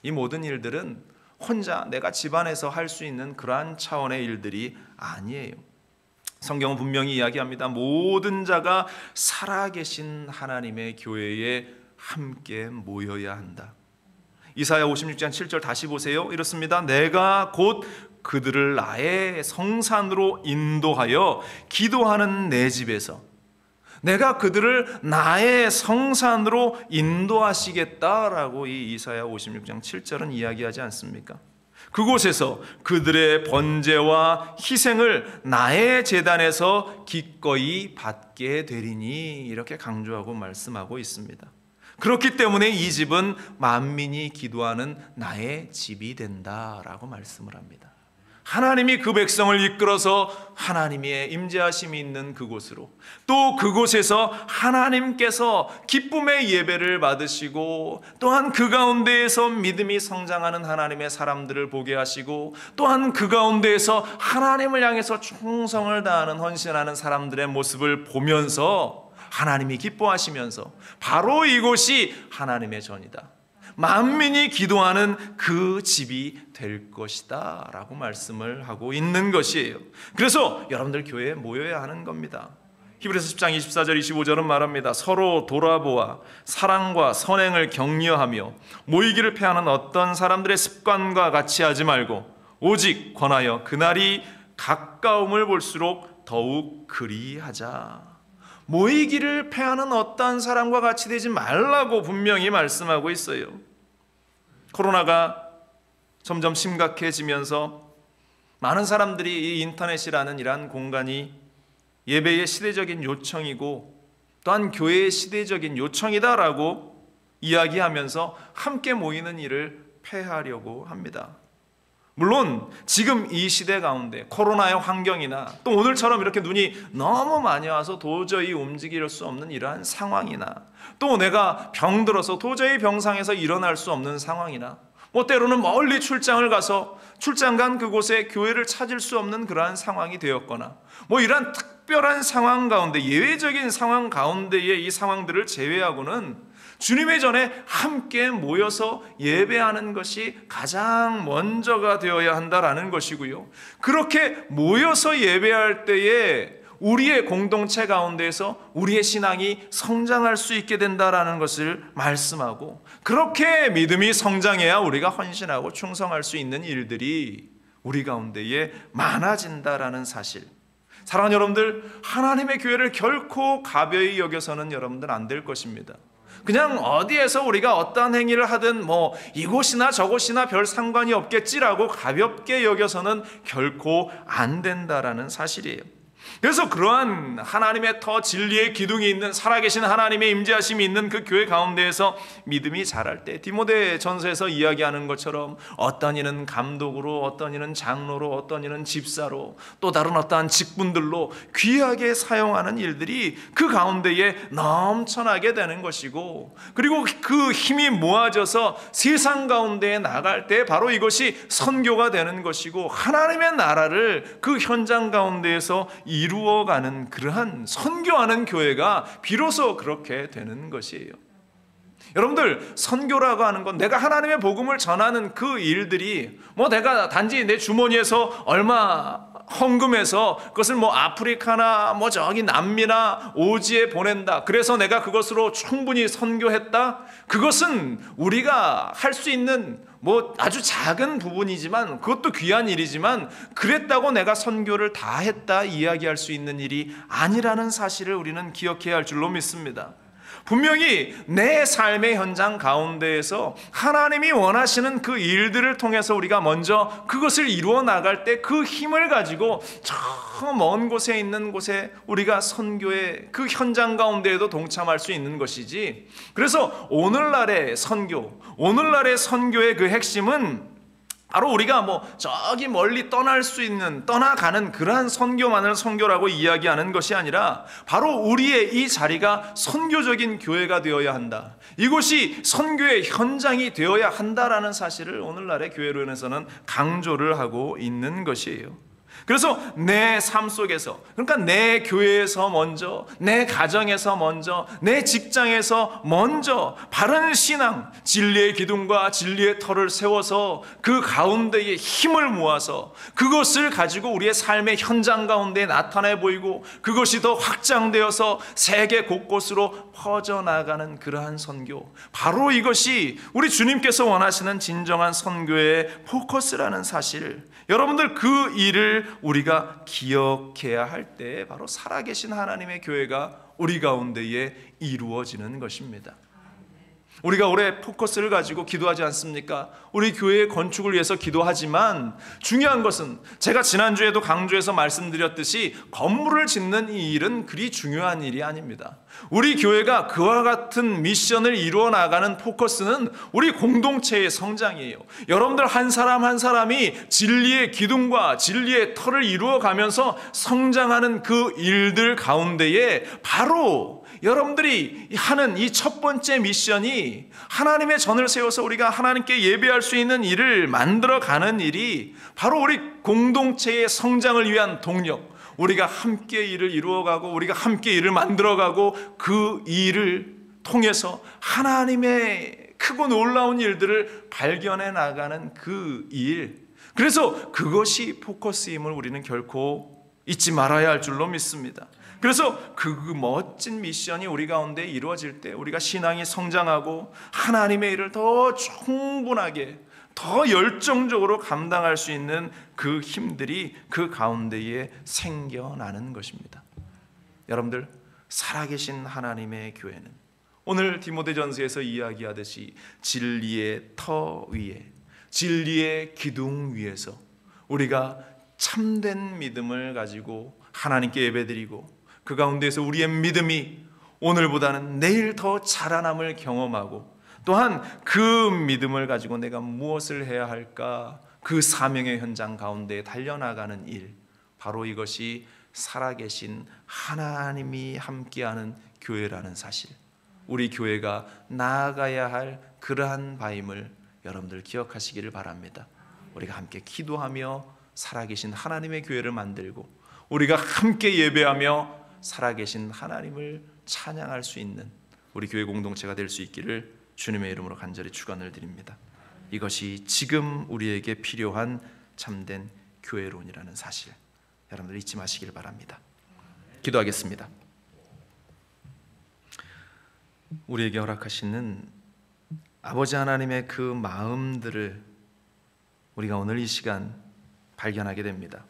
이 모든 일들은 혼자 내가 집안에서 할 수 있는 그러한 차원의 일들이 아니에요. 성경은 분명히 이야기합니다. 모든 자가 살아계신 하나님의 교회에 함께 모여야 한다. 이사야 56장 7절 다시 보세요. 이렇습니다. 내가 곧 그들을 나의 성산으로 인도하여 기도하는 내 집에서, 내가 그들을 나의 성산으로 인도하시겠다라고 이 이사야 56장 7절은 이야기하지 않습니까? 그곳에서 그들의 번제와 희생을 나의 제단에서 기꺼이 받게 되리니, 이렇게 강조하고 말씀하고 있습니다. 그렇기 때문에 이 집은 만민이 기도하는 나의 집이 된다라고 말씀을 합니다. 하나님이 그 백성을 이끌어서 하나님의 임재하심이 있는 그곳으로, 또 그곳에서 하나님께서 기쁨의 예배를 받으시고, 또한 그 가운데에서 믿음이 성장하는 하나님의 사람들을 보게 하시고, 또한 그 가운데에서 하나님을 향해서 충성을 다하는 헌신하는 사람들의 모습을 보면서 하나님이 기뻐하시면서 바로 이곳이 하나님의 전이다, 만민이 기도하는 그 집이 될 것이다 라고 말씀을 하고 있는 것이에요. 그래서 여러분들 교회에 모여야 하는 겁니다. 히브리서 10장 24절 25절은 말합니다. 서로 돌아보아 사랑과 선행을 격려하며 모이기를 패하는 어떤 사람들의 습관과 같이 하지 말고 오직 권하여 그날이 가까움을 볼수록 더욱 그리하자. 모이기를 패하는 어떤 사람과 같이 되지 말라고 분명히 말씀하고 있어요. 코로나가 점점 심각해지면서 많은 사람들이 이 인터넷이라는 이러한 공간이 예배의 시대적인 요청이고 또한 교회의 시대적인 요청이다라고 이야기하면서 함께 모이는 일을 폐하려고 합니다. 물론 지금 이 시대 가운데 코로나의 환경이나 또 오늘처럼 이렇게 눈이 너무 많이 와서 도저히 움직일 수 없는 이러한 상황이나 또 내가 병들어서 도저히 병상에서 일어날 수 없는 상황이나 뭐 때로는 멀리 출장을 가서 출장 간 그곳에 교회를 찾을 수 없는 그러한 상황이 되었거나 뭐 이러한 특별한 상황 가운데 예외적인 상황 가운데의 이 상황들을 제외하고는 주님의 전에 함께 모여서 예배하는 것이 가장 먼저가 되어야 한다라는 것이고요. 그렇게 모여서 예배할 때에 우리의 공동체 가운데에서 우리의 신앙이 성장할 수 있게 된다라는 것을 말씀하고 그렇게 믿음이 성장해야 우리가 헌신하고 충성할 수 있는 일들이 우리 가운데에 많아진다라는 사실. 사랑하는 여러분들, 하나님의 교회를 결코 가벼이 여겨서는 여러분들 안 될 것입니다. 그냥 어디에서 우리가 어떠한 행위를 하든 뭐 이곳이나 저곳이나 별 상관이 없겠지라고 가볍게 여겨서는 결코 안 된다라는 사실이에요. 그래서 그러한 하나님의 더 진리의 기둥이 있는 살아계신 하나님의 임재하심이 있는 그 교회 가운데에서 믿음이 자랄 때 디모데 전서에서 이야기하는 것처럼 어떤 이는 감독으로, 어떤 이는 장로로, 어떤 이는 집사로, 또 다른 어떠한 직분들로 귀하게 사용하는 일들이 그 가운데에 넘쳐나게 되는 것이고, 그리고 그 힘이 모아져서 세상 가운데에 나갈 때 바로 이것이 선교가 되는 것이고 하나님의 나라를 그 현장 가운데에서 이루어가는 그러한 선교하는 교회가 비로소 그렇게 되는 것이에요. 여러분들, 선교라고 하는 건 내가 하나님의 복음을 전하는 그 일들이 뭐 내가 단지 내 주머니에서 얼마 헌금해서 그것을 뭐 아프리카나 뭐 저기 남미나 오지에 보낸다, 그래서 내가 그것으로 충분히 선교했다, 그것은 우리가 할 수 있는 뭐 아주 작은 부분이지만 그것도 귀한 일이지만 그랬다고 내가 선교를 다 했다 이야기할 수 있는 일이 아니라는 사실을 우리는 기억해야 할 줄로 믿습니다. 분명히 내 삶의 현장 가운데에서 하나님이 원하시는 그 일들을 통해서 우리가 먼저 그것을 이루어 나갈 때 그 힘을 가지고 저 먼 곳에 있는 곳에 우리가 선교의 그 현장 가운데에도 동참할 수 있는 것이지, 그래서 오늘날의 선교, 오늘날의 선교의 그 핵심은 바로 우리가 뭐 저기 멀리 떠날 수 있는, 떠나가는 그러한 선교만을 선교라고 이야기하는 것이 아니라 바로 우리의 이 자리가 선교적인 교회가 되어야 한다, 이곳이 선교의 현장이 되어야 한다라는 사실을 오늘날의 교회론에서는 강조를 하고 있는 것이에요. 그래서 내 삶 속에서, 그러니까 내 교회에서 먼저, 내 가정에서 먼저, 내 직장에서 먼저 바른 신앙, 진리의 기둥과 진리의 터를 세워서 그 가운데에 힘을 모아서 그것을 가지고 우리의 삶의 현장 가운데 나타내 보이고 그것이 더 확장되어서 세계 곳곳으로 퍼져나가는 그러한 선교, 바로 이것이 우리 주님께서 원하시는 진정한 선교의 포커스라는 사실, 여러분들 그 일을 우리가 기억해야 할 때 바로 살아계신 하나님의 교회가 우리 가운데에 이루어지는 것입니다. 우리가 올해 포커스를 가지고 기도하지 않습니까? 우리 교회의 건축을 위해서 기도하지만 중요한 것은 제가 지난주에도 강조해서 말씀드렸듯이 건물을 짓는 이 일은 그리 중요한 일이 아닙니다. 우리 교회가 그와 같은 미션을 이루어 나가는 포커스는 우리 공동체의 성장이에요. 여러분들 한 사람 한 사람이 진리의 기둥과 진리의 터를 이루어 가면서 성장하는 그 일들 가운데에 바로 여러분들이 하는 이 첫 번째 미션이 하나님의 전을 세워서 우리가 하나님께 예배할 수 있는 일을 만들어가는 일이 바로 우리 공동체의 성장을 위한 동력, 우리가 함께 일을 이루어가고 우리가 함께 일을 만들어가고 그 일을 통해서 하나님의 크고 놀라운 일들을 발견해 나가는 그 일, 그래서 그것이 포커스임을 우리는 결코 잊지 말아야 할 줄로 믿습니다. 그래서 그 멋진 미션이 우리 가운데 이루어질 때 우리가 신앙이 성장하고 하나님의 일을 더 충분하게 더 열정적으로 감당할 수 있는 그 힘들이 그 가운데에 생겨나는 것입니다. 여러분들, 살아계신 하나님의 교회는 오늘 디모데전서에서 이야기하듯이 진리의 터 위에, 진리의 기둥 위에서 우리가 참된 믿음을 가지고 하나님께 예배드리고 그 가운데에서 우리의 믿음이 오늘보다는 내일 더 자라남을 경험하고 또한 그 믿음을 가지고 내가 무엇을 해야 할까, 그 사명의 현장 가운데 달려나가는 일, 바로 이것이 살아계신 하나님이 함께하는 교회라는 사실, 우리 교회가 나아가야 할 그러한 바임을 여러분들 기억하시기를 바랍니다. 우리가 함께 기도하며 살아계신 하나님의 교회를 만들고 우리가 함께 예배하며 살아계신 하나님을 찬양할 수 있는 우리 교회 공동체가 될 수 있기를 주님의 이름으로 간절히 축원을 드립니다. 이것이 지금 우리에게 필요한 참된 교회론이라는 사실, 여러분들 잊지 마시기를 바랍니다. 기도하겠습니다. 우리에게 허락하시는 아버지 하나님의 그 마음들을 우리가 오늘 이 시간 발견하게 됩니다.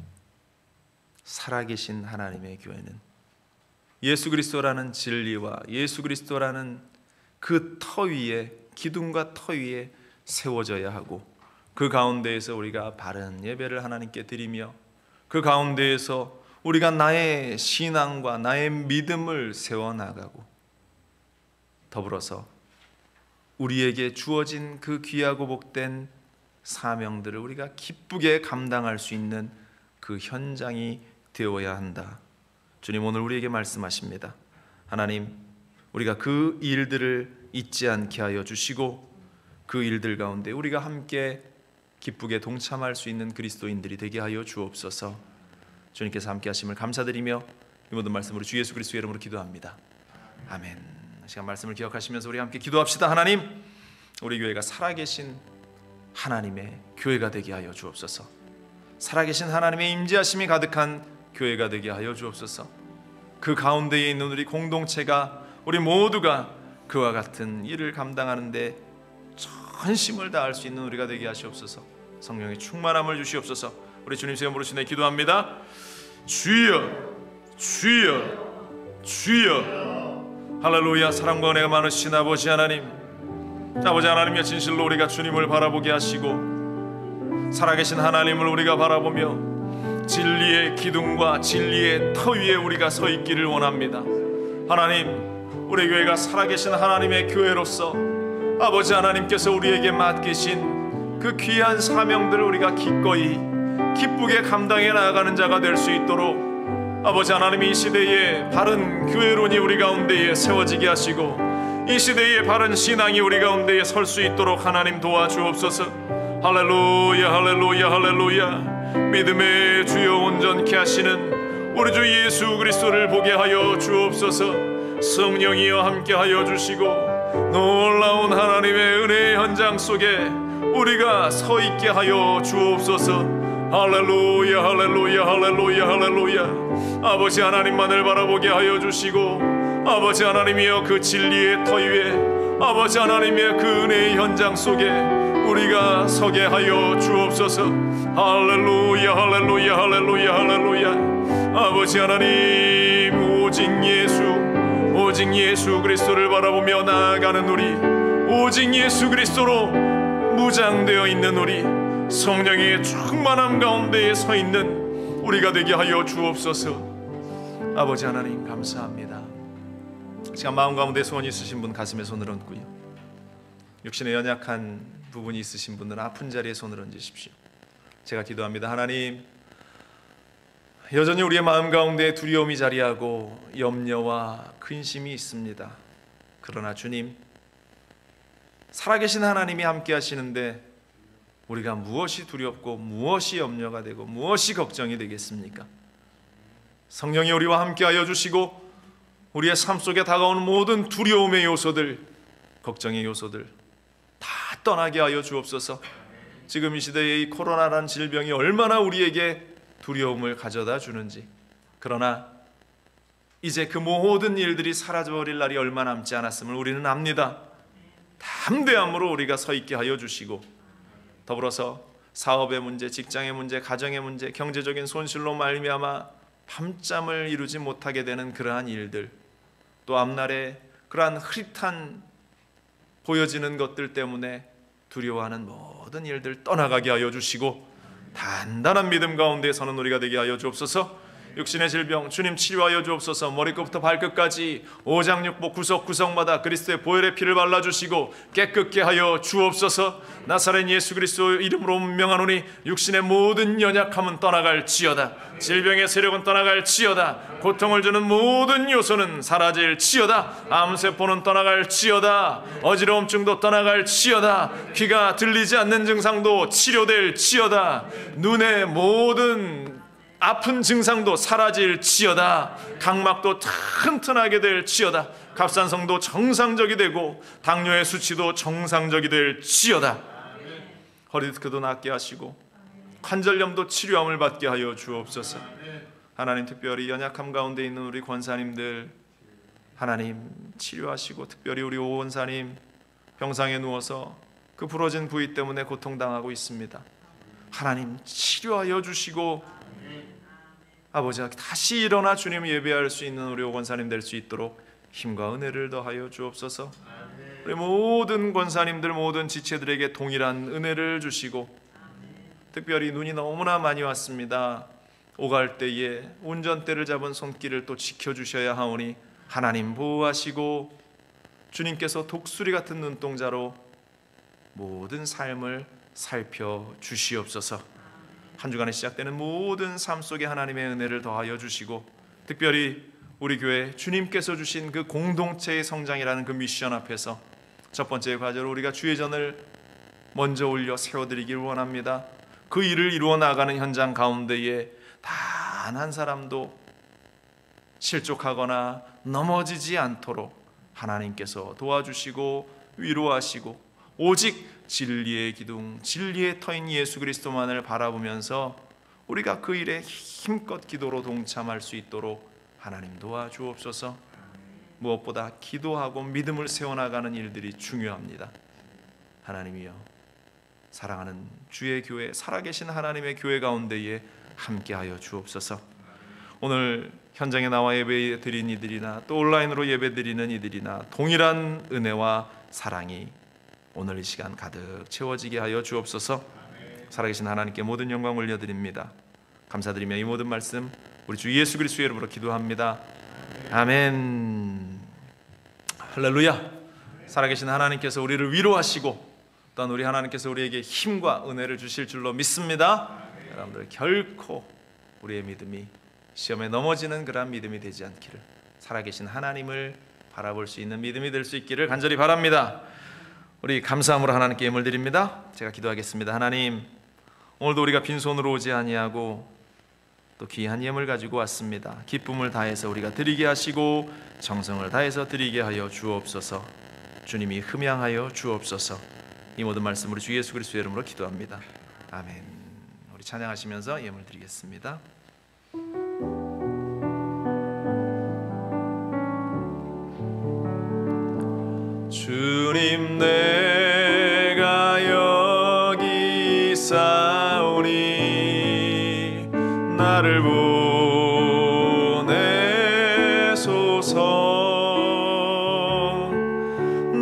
살아계신 하나님의 교회는 예수 그리스도라는 진리와 예수 그리스도라는 그 터 위에, 기둥과 터 위에 세워져야 하고 그 가운데에서 우리가 바른 예배를 하나님께 드리며 그 가운데에서 우리가 나의 신앙과 나의 믿음을 세워나가고 더불어서 우리에게 주어진 그 귀하고 복된 사명들을 우리가 기쁘게 감당할 수 있는 그 현장이 되어야 한다. 주님, 오늘 우리에게 말씀하십니다. 하나님, 우리가 그 일들을 잊지 않게 하여 주시고 그 일들 가운데 우리가 함께 기쁘게 동참할 수 있는 그리스도인들이 되게 하여 주옵소서. 주님께서 함께 하심을 감사드리며 이 모든 말씀으로 주 예수 그리스도의 이름으로 기도합니다. 아멘. 시간 말씀을 기억하시면서 우리 함께 기도합시다. 하나님, 우리 교회가 살아계신 하나님의 교회가 되게 하여 주옵소서. 살아계신 하나님의 임재하심이 가득한 교회가 되게 하여 주옵소서. 그 가운데에 있는 우리 공동체가, 우리 모두가 그와 같은 일을 감당하는데 전심을 다할 수 있는 우리가 되게 하시옵소서. 성령의 충만함을 주시옵소서. 우리 주님 세 이름으로 주님 기도합니다. 주여, 주여, 주여. 할렐루야. 사랑과 은혜가 많으신 아버지 하나님, 아버지 하나님의 진실로 우리가 주님을 바라보게 하시고 살아계신 하나님을 우리가 바라보며 진리의 기둥과 진리의 터 위에 우리가 서 있기를 원합니다. 하나님, 우리 교회가 살아계신 하나님의 교회로서 아버지 하나님께서 우리에게 맡기신 그 귀한 사명들을 우리가 기꺼이 기쁘게 감당해 나아가는 자가 될 수 있도록 아버지 하나님이 이 시대에 바른 교회론이 우리 가운데에 세워지게 하시고 이 시대에 바른 신앙이 우리 가운데에 설 수 있도록 하나님 도와주옵소서. 할렐루야, 할렐루야, 할렐루야. 믿음의 주여 온전케 하시는 우리 주 예수 그리스도를 보게 하여 주옵소서. 성령이여 함께하여 주시고 놀라운 하나님의 은혜의 현장 속에 우리가 서 있게 하여 주옵소서. 할렐루야, 할렐루야, 할렐루야, 할렐루야. 아버지 하나님만을 바라보게 하여 주시고 아버지 하나님이여 그 진리의 터 위에 아버지 하나님의 그 은혜의 현장 속에 우리가 서게 하여 주옵소서. 할렐루야, 할렐루야, 할렐루야, 할렐루야. 아버지 하나님, 오직 예수 그리스도를 바라보며 나아가는 우리, 오직 예수 그리스도로 무장되어 있는 우리, 성령의 충만함 가운데에 서 있는 우리가 되게 하여 주옵소서. 아버지 하나님 감사합니다. 지금 마음 가운데 소원이 있으신 분 가슴에 손을 얹고요, 육신에 연약한 부분이 있으신 분들은 아픈 자리에 손을 얹으십시오. 제가 기도합니다. 하나님, 여전히 우리의 마음 가운데 두려움이 자리하고 염려와 근심이 있습니다. 그러나 주님, 살아계신 하나님이 함께 하시는데 우리가 무엇이 두렵고 무엇이 염려가 되고 무엇이 걱정이 되겠습니까? 성령이 우리와 함께하여 주시고 우리의 삶 속에 다가오는 모든 두려움의 요소들, 걱정의 요소들 다 떠나게 하여 주옵소서. 지금 이 시대의 이 코로나라는 질병이 얼마나 우리에게 두려움을 가져다 주는지, 그러나 이제 그 모든 일들이 사라져버릴 날이 얼마 남지 않았음을 우리는 압니다. 담대함으로 우리가 서 있게 하여 주시고, 더불어서 사업의 문제, 직장의 문제, 가정의 문제, 경제적인 손실로 말미암아 밤잠을 이루지 못하게 되는 그러한 일들, 또 앞날에 그러한 흐릿한 보여지는 것들 때문에 두려워하는 모든 일들 떠나가게 하여 주시고, 단단한 믿음 가운데 서는 우리가 되게 하여 주옵소서. 육신의 질병 주님 치료하여 주옵소서. 머리끝부터 발끝까지 오장육부 구석구석마다 그리스도의 보혈의 피를 발라주시고 깨끗게 하여 주옵소서. 나사렛 예수 그리스도 이름으로 명하노니 육신의 모든 연약함은 떠나갈지어다. 질병의 세력은 떠나갈지어다. 고통을 주는 모든 요소는 사라질지어다. 암세포는 떠나갈지어다. 어지러움증도 떠나갈지어다. 귀가 들리지 않는 증상도 치료될지어다. 눈의 모든 아픈 증상도 사라질지어다. 각막도 튼튼하게 될지어다. 갑상선도 정상적이 되고 당뇨의 수치도 정상적이 될지어다. 허리 디스크도 낫게 하시고 관절염도 치료함을 받게 하여 주옵소서. 하나님, 특별히 연약함 가운데 있는 우리 권사님들 하나님 치료하시고, 특별히 우리 오 권사님 병상에 누워서 그 부러진 부위 때문에 고통당하고 있습니다. 하나님 치료하여 주시고 아버지, 다시 일어나 주님 예배할 수 있는 우리 오 권사님 될 수 있도록 힘과 은혜를 더하여 주옵소서. 우리 모든 권사님들, 모든 지체들에게 동일한 은혜를 주시고, 특별히 눈이 너무나 많이 왔습니다. 오갈 때에 운전대를 잡은 손길을 또 지켜주셔야 하오니 하나님 보호하시고 주님께서 독수리 같은 눈동자로 모든 삶을 살펴주시옵소서. 한 주간에 시작되는 모든 삶 속에 하나님의 은혜를 더하여 주시고, 특별히 우리 교회 주님께서 주신 그 공동체의 성장이라는 그 미션 앞에서 첫 번째 과제로 우리가 주의전을 먼저 올려 세워드리길 원합니다. 그 일을 이루어 나가는 현장 가운데에 단 한 사람도 실족하거나 넘어지지 않도록 하나님께서 도와주시고 위로하시고, 오직 진리의 기둥, 진리의 터인 예수 그리스도만을 바라보면서 우리가 그 일에 힘껏 기도로 동참할 수 있도록 하나님 도와주옵소서. 무엇보다 기도하고 믿음을 세워나가는 일들이 중요합니다. 하나님이여, 사랑하는 주의 교회, 살아계신 하나님의 교회 가운데에 함께하여 주옵소서. 오늘 현장에 나와 예배 드린 이들이나 또 온라인으로 예배 드리는 이들이나 동일한 은혜와 사랑이 오늘 이 시간 가득 채워지게 하여 주옵소서. 살아계신 하나님께 모든 영광 올려드립니다. 감사드리며 이 모든 말씀 우리 주 예수 그리스도의 이름으로 기도합니다. 아멘. 할렐루야. 살아계신 하나님께서 우리를 위로하시고 또한 우리 하나님께서 우리에게 힘과 은혜를 주실 줄로 믿습니다. 여러분들 결코 우리의 믿음이 시험에 넘어지는 그러한 믿음이 되지 않기를, 살아계신 하나님을 바라볼 수 있는 믿음이 될 수 있기를 간절히 바랍니다. 우리 감사함으로 하나님께 예물 드립니다. 제가 기도하겠습니다. 하나님, 오늘도 우리가 빈손으로 오지 아니하고 또 귀한 예물 가지고 왔습니다. 기쁨을 다해서 우리가 드리게 하시고 정성을 다해서 드리게 하여 주옵소서. 주님이 흠양하여 주옵소서. 이 모든 말씀 우리 주 예수 그리스도의 이름으로 기도합니다. 아멘. 우리 찬양하시면서 예물 드리겠습니다. 주님, 내가 여기 있사오니 나를 보내소서.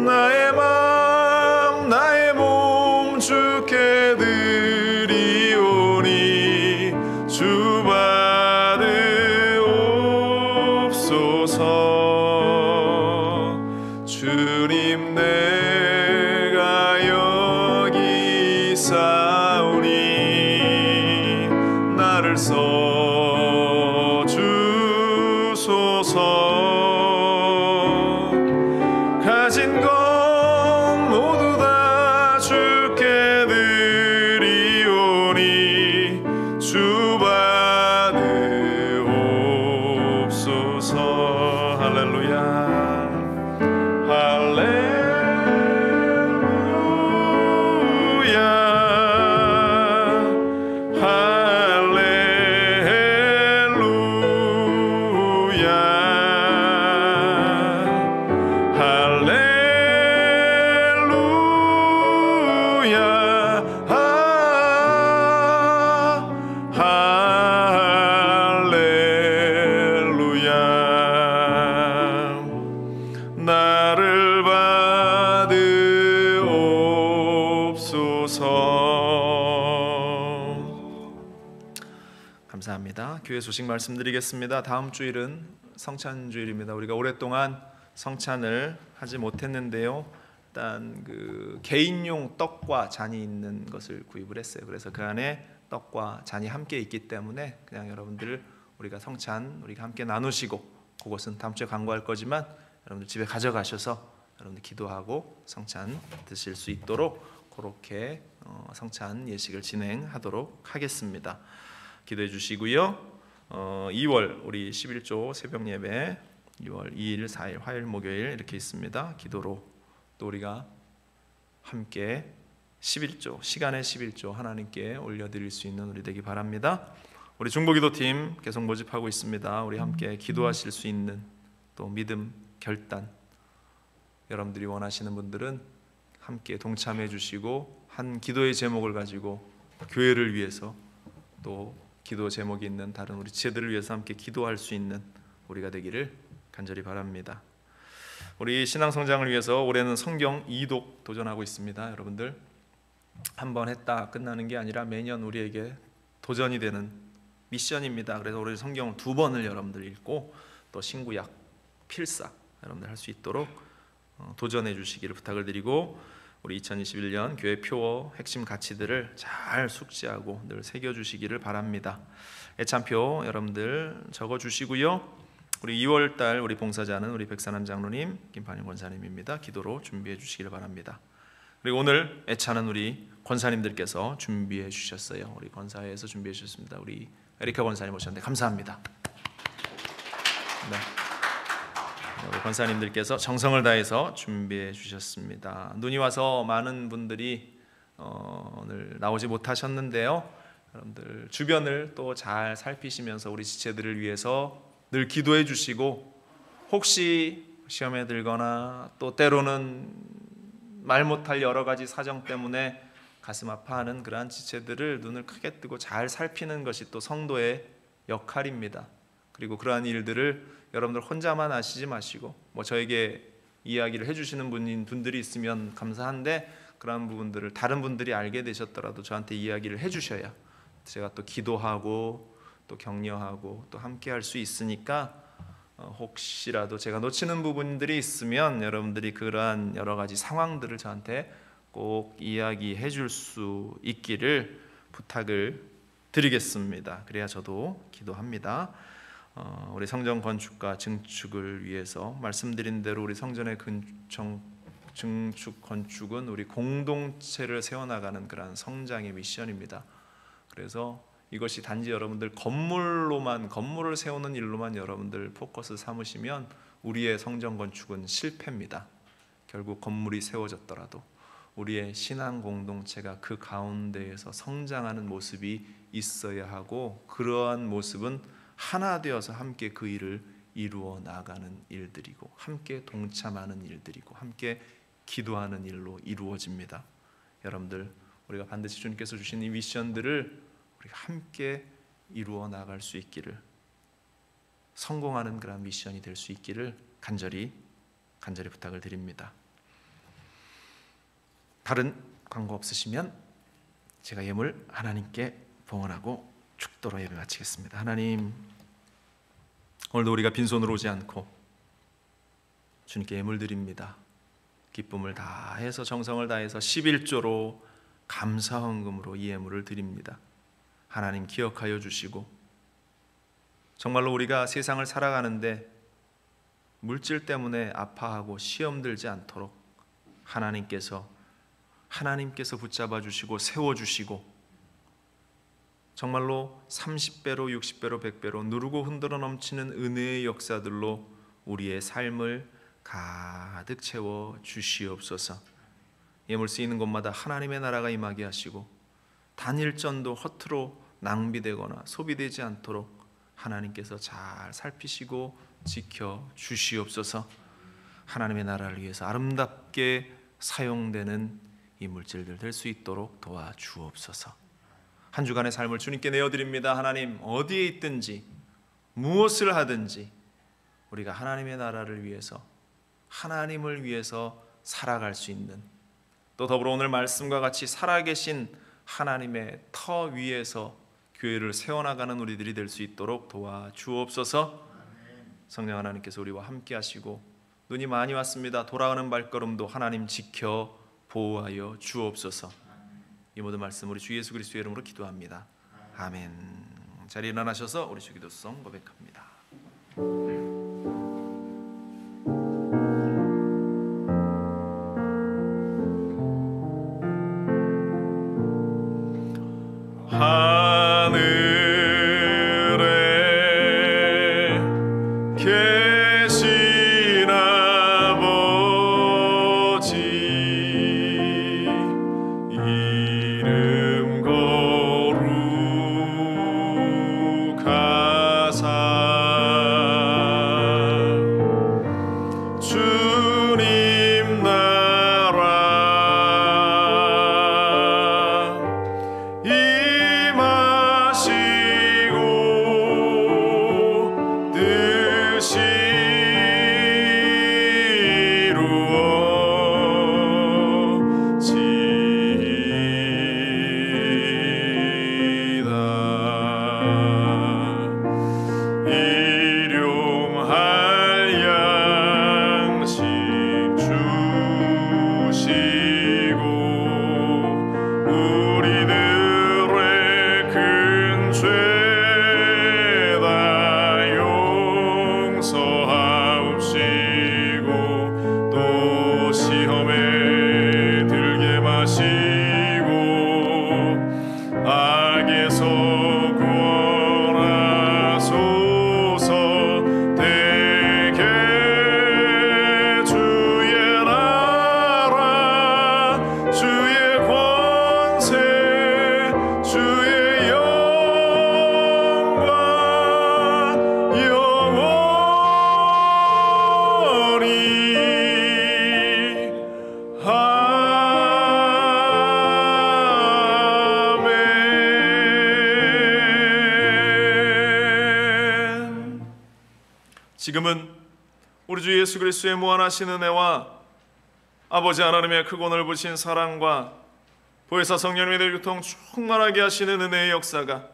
나의 마음 나의 몸 주께 드리오니 주 받으옵소서. 주님, 내가 여기 있사오니 나를 써주소서. 가진 것 모두 다 주께 드리오니 주 받으옵소서. 감사합니다. 교회 소식 말씀드리겠습니다. 다음 주일은 성찬 주일입니다. 우리가 오랫동안 성찬을 하지 못했는데요. 일단 그 개인용 떡과 잔이 있는 것을 구입을 했어요. 그래서 그 안에 떡과 잔이 함께 있기 때문에 그냥 여러분들 우리가 성찬 우리가 함께 나누시고, 그것은 다음 주에 광고할 거지만 여러분들 집에 가져가셔서 여러분들 기도하고 성찬 드실 수 있도록 그렇게 성찬 예식을 진행하도록 하겠습니다. 기도해 주시고요. 2월 우리 11조 새벽 예배 2월 2일, 4일, 화요일, 목요일 이렇게 있습니다. 기도로 또 우리가 함께 11조, 시간의 11조 하나님께 올려드릴 수 있는 우리 되기 바랍니다. 우리 중보기도팀 계속 모집하고 있습니다. 우리 함께 기도하실 수 있는 또 믿음, 결단, 여러분들이 원하시는 분들은 함께 동참해 주시고 한 기도의 제목을 가지고 교회를 위해서 또 기도 제목이 있는 다른 우리 지체들을 위해서 함께 기도할 수 있는 우리가 되기를 간절히 바랍니다. 우리 신앙 성장을 위해서 올해는 성경 2독 도전하고 있습니다. 여러분들 한번 했다 끝나는 게 아니라 매년 우리에게 도전이 되는 미션입니다. 그래서 올해 성경을 2번을 여러분들 읽고 또 신구약 필사 여러분들 할 수 있도록 도전해 주시기를 부탁을 드리고, 우리 2021년 교회 표어 핵심 가치들을 잘 숙지하고 늘 새겨주시기를 바랍니다. 애찬표 여러분들 적어주시고요. 우리 2월달 우리 봉사자는 우리 백산환 장로님, 김판영 권사님입니다. 기도로 준비해 주시기를 바랍니다. 그리고 오늘 애찬은 우리 권사님들께서 준비해 주셨어요. 우리 권사회에서 준비해 주셨습니다. 우리 에리카 권사님 오셨는데 감사합니다. 네. 우리 권사님들께서 정성을 다해서 준비해 주셨습니다. 눈이 와서 많은 분들이 오늘 나오지 못하셨는데요. 여러분들 주변을 또 잘 살피시면서 우리 지체들을 위해서 늘 기도해 주시고, 혹시 시험에 들거나 또 때로는 말 못할 여러 가지 사정 때문에 가슴 아파하는 그러한 지체들을 눈을 크게 뜨고 잘 살피는 것이 또 성도의 역할입니다. 그리고 그러한 일들을 여러분들 혼자만 아시지 마시고 저에게 이야기를 해주시는 분들이 있으면 감사한데, 그런 부분들을 다른 분들이 알게 되셨더라도 저한테 이야기를 해주셔야 제가 또 기도하고 또 격려하고 또 함께 할 수 있으니까, 혹시라도 제가 놓치는 부분들이 있으면 여러분들이 그러한 여러 가지 상황들을 저한테 꼭 이야기해 줄 수 있기를 부탁을 드리겠습니다. 그래야 저도 기도합니다. 우리 성전 건축과 증축을 위해서 말씀드린 대로 우리 성전의 증축 건축은 우리 공동체를 세워나가는 그런 성장의 미션입니다. 그래서 이것이 단지 여러분들 건물을 세우는 일로만 여러분들 포커스 삼으시면 우리의 성전 건축은 실패입니다. 결국 건물이 세워졌더라도 우리의 신앙 공동체가 그 가운데에서 성장하는 모습이 있어야 하고, 그러한 모습은 하나 되어서 함께 그 일을 이루어 나가는 일들이고, 함께 동참하는 일들이고, 함께 기도하는 일로 이루어집니다. 여러분들 우리가 반드시 주님께서 주신 이 미션들을 우리가 함께 이루어 나갈 수 있기를, 성공하는 그런 미션이 될 수 있기를 간절히 부탁을 드립니다. 다른 광고 없으시면 제가 예물 하나님께 봉헌하고 축도로 예배 마치겠습니다. 하나님, 오늘도 우리가 빈손으로 오지 않고 주님께 예물 드립니다. 기쁨을 다해서 정성을 다해서 11조로 감사 헌금으로 이 예물을 드립니다. 하나님 기억하여 주시고, 정말로 우리가 세상을 살아가는데 물질 때문에 아파하고 시험 들지 않도록 하나님께서 붙잡아 주시고 세워 주시고, 정말로 30배로 60배로 100배로 누르고 흔들어 넘치는 은혜의 역사들로 우리의 삶을 가득 채워 주시옵소서. 예물 쓰이는 곳마다 하나님의 나라가 임하게 하시고, 단일전도 허투루 낭비되거나 소비되지 않도록 하나님께서 잘 살피시고 지켜 주시옵소서. 하나님의 나라를 위해서 아름답게 사용되는 이 물질들 될 수 있도록 도와주옵소서. 한 주간의 삶을 주님께 내어드립니다. 하나님, 어디에 있든지 무엇을 하든지 우리가 하나님의 나라를 위해서, 하나님을 위해서 살아갈 수 있는, 또 더불어 오늘 말씀과 같이 살아계신 하나님의 터 위에서 교회를 세워나가는 우리들이 될 수 있도록 도와주옵소서. 성령 하나님께서 우리와 함께 하시고 눈이 많이 왔습니다. 돌아오는 발걸음도 하나님 지켜 보호하여 주옵소서. 이 모든 말씀 우리 주 예수 그리스도의 이름으로 기도합니다. 아멘. 자리에 일어나셔서 우리 주 기도송 고백합니다. 하늘에 계신 아버지 이름 거룩하사 주님 나라 임하시고 뜻이 이루어지이다. 일용할 양식 주시고 우리들의 큰 죄 다 용서하옵시고 또 시험에 들게 마시고 악에서 구원하소서. 대개 주의 나라 주의 권세 주의 영광 영원히 아멘. 지금은 우리 주 예수 그리스도의 무한하신 은혜와 아버지 하나님의 크고 넓으신 사랑과 보혜사 성령님의 교통 충만하게 하시는 은혜의 역사가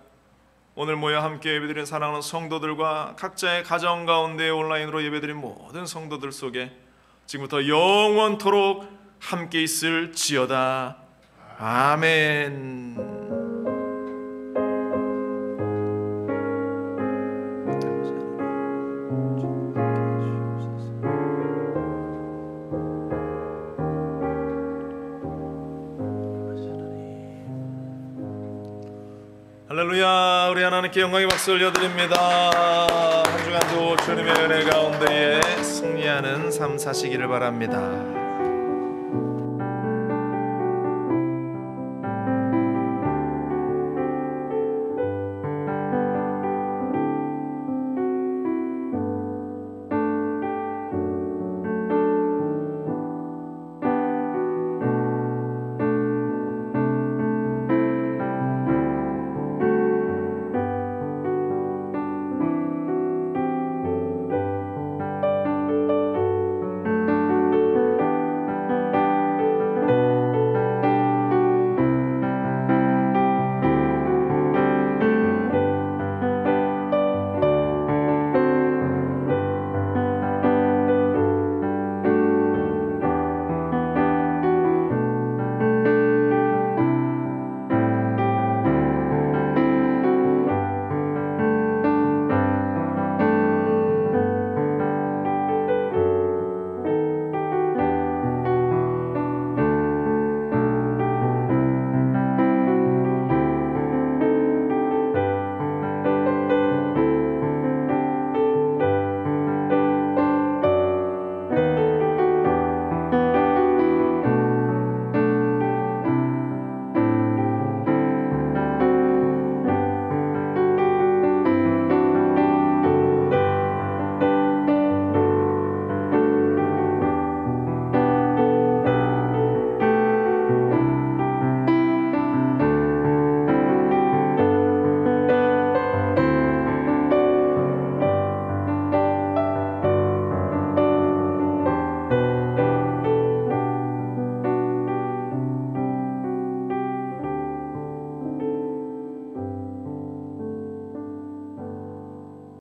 오늘 모여 함께 예배드린 사랑하는 성도들과 각자의 가정 가운데 온라인으로 예배드린 모든 성도들 속에 지금부터 영원토록 함께 있을지어다. 아멘. 할렐루야. 우리 하나님께 영광의 박수 올려드립니다. 한 주간도 주님의 은혜 가운데에 승리하는 삶 사시기를 바랍니다.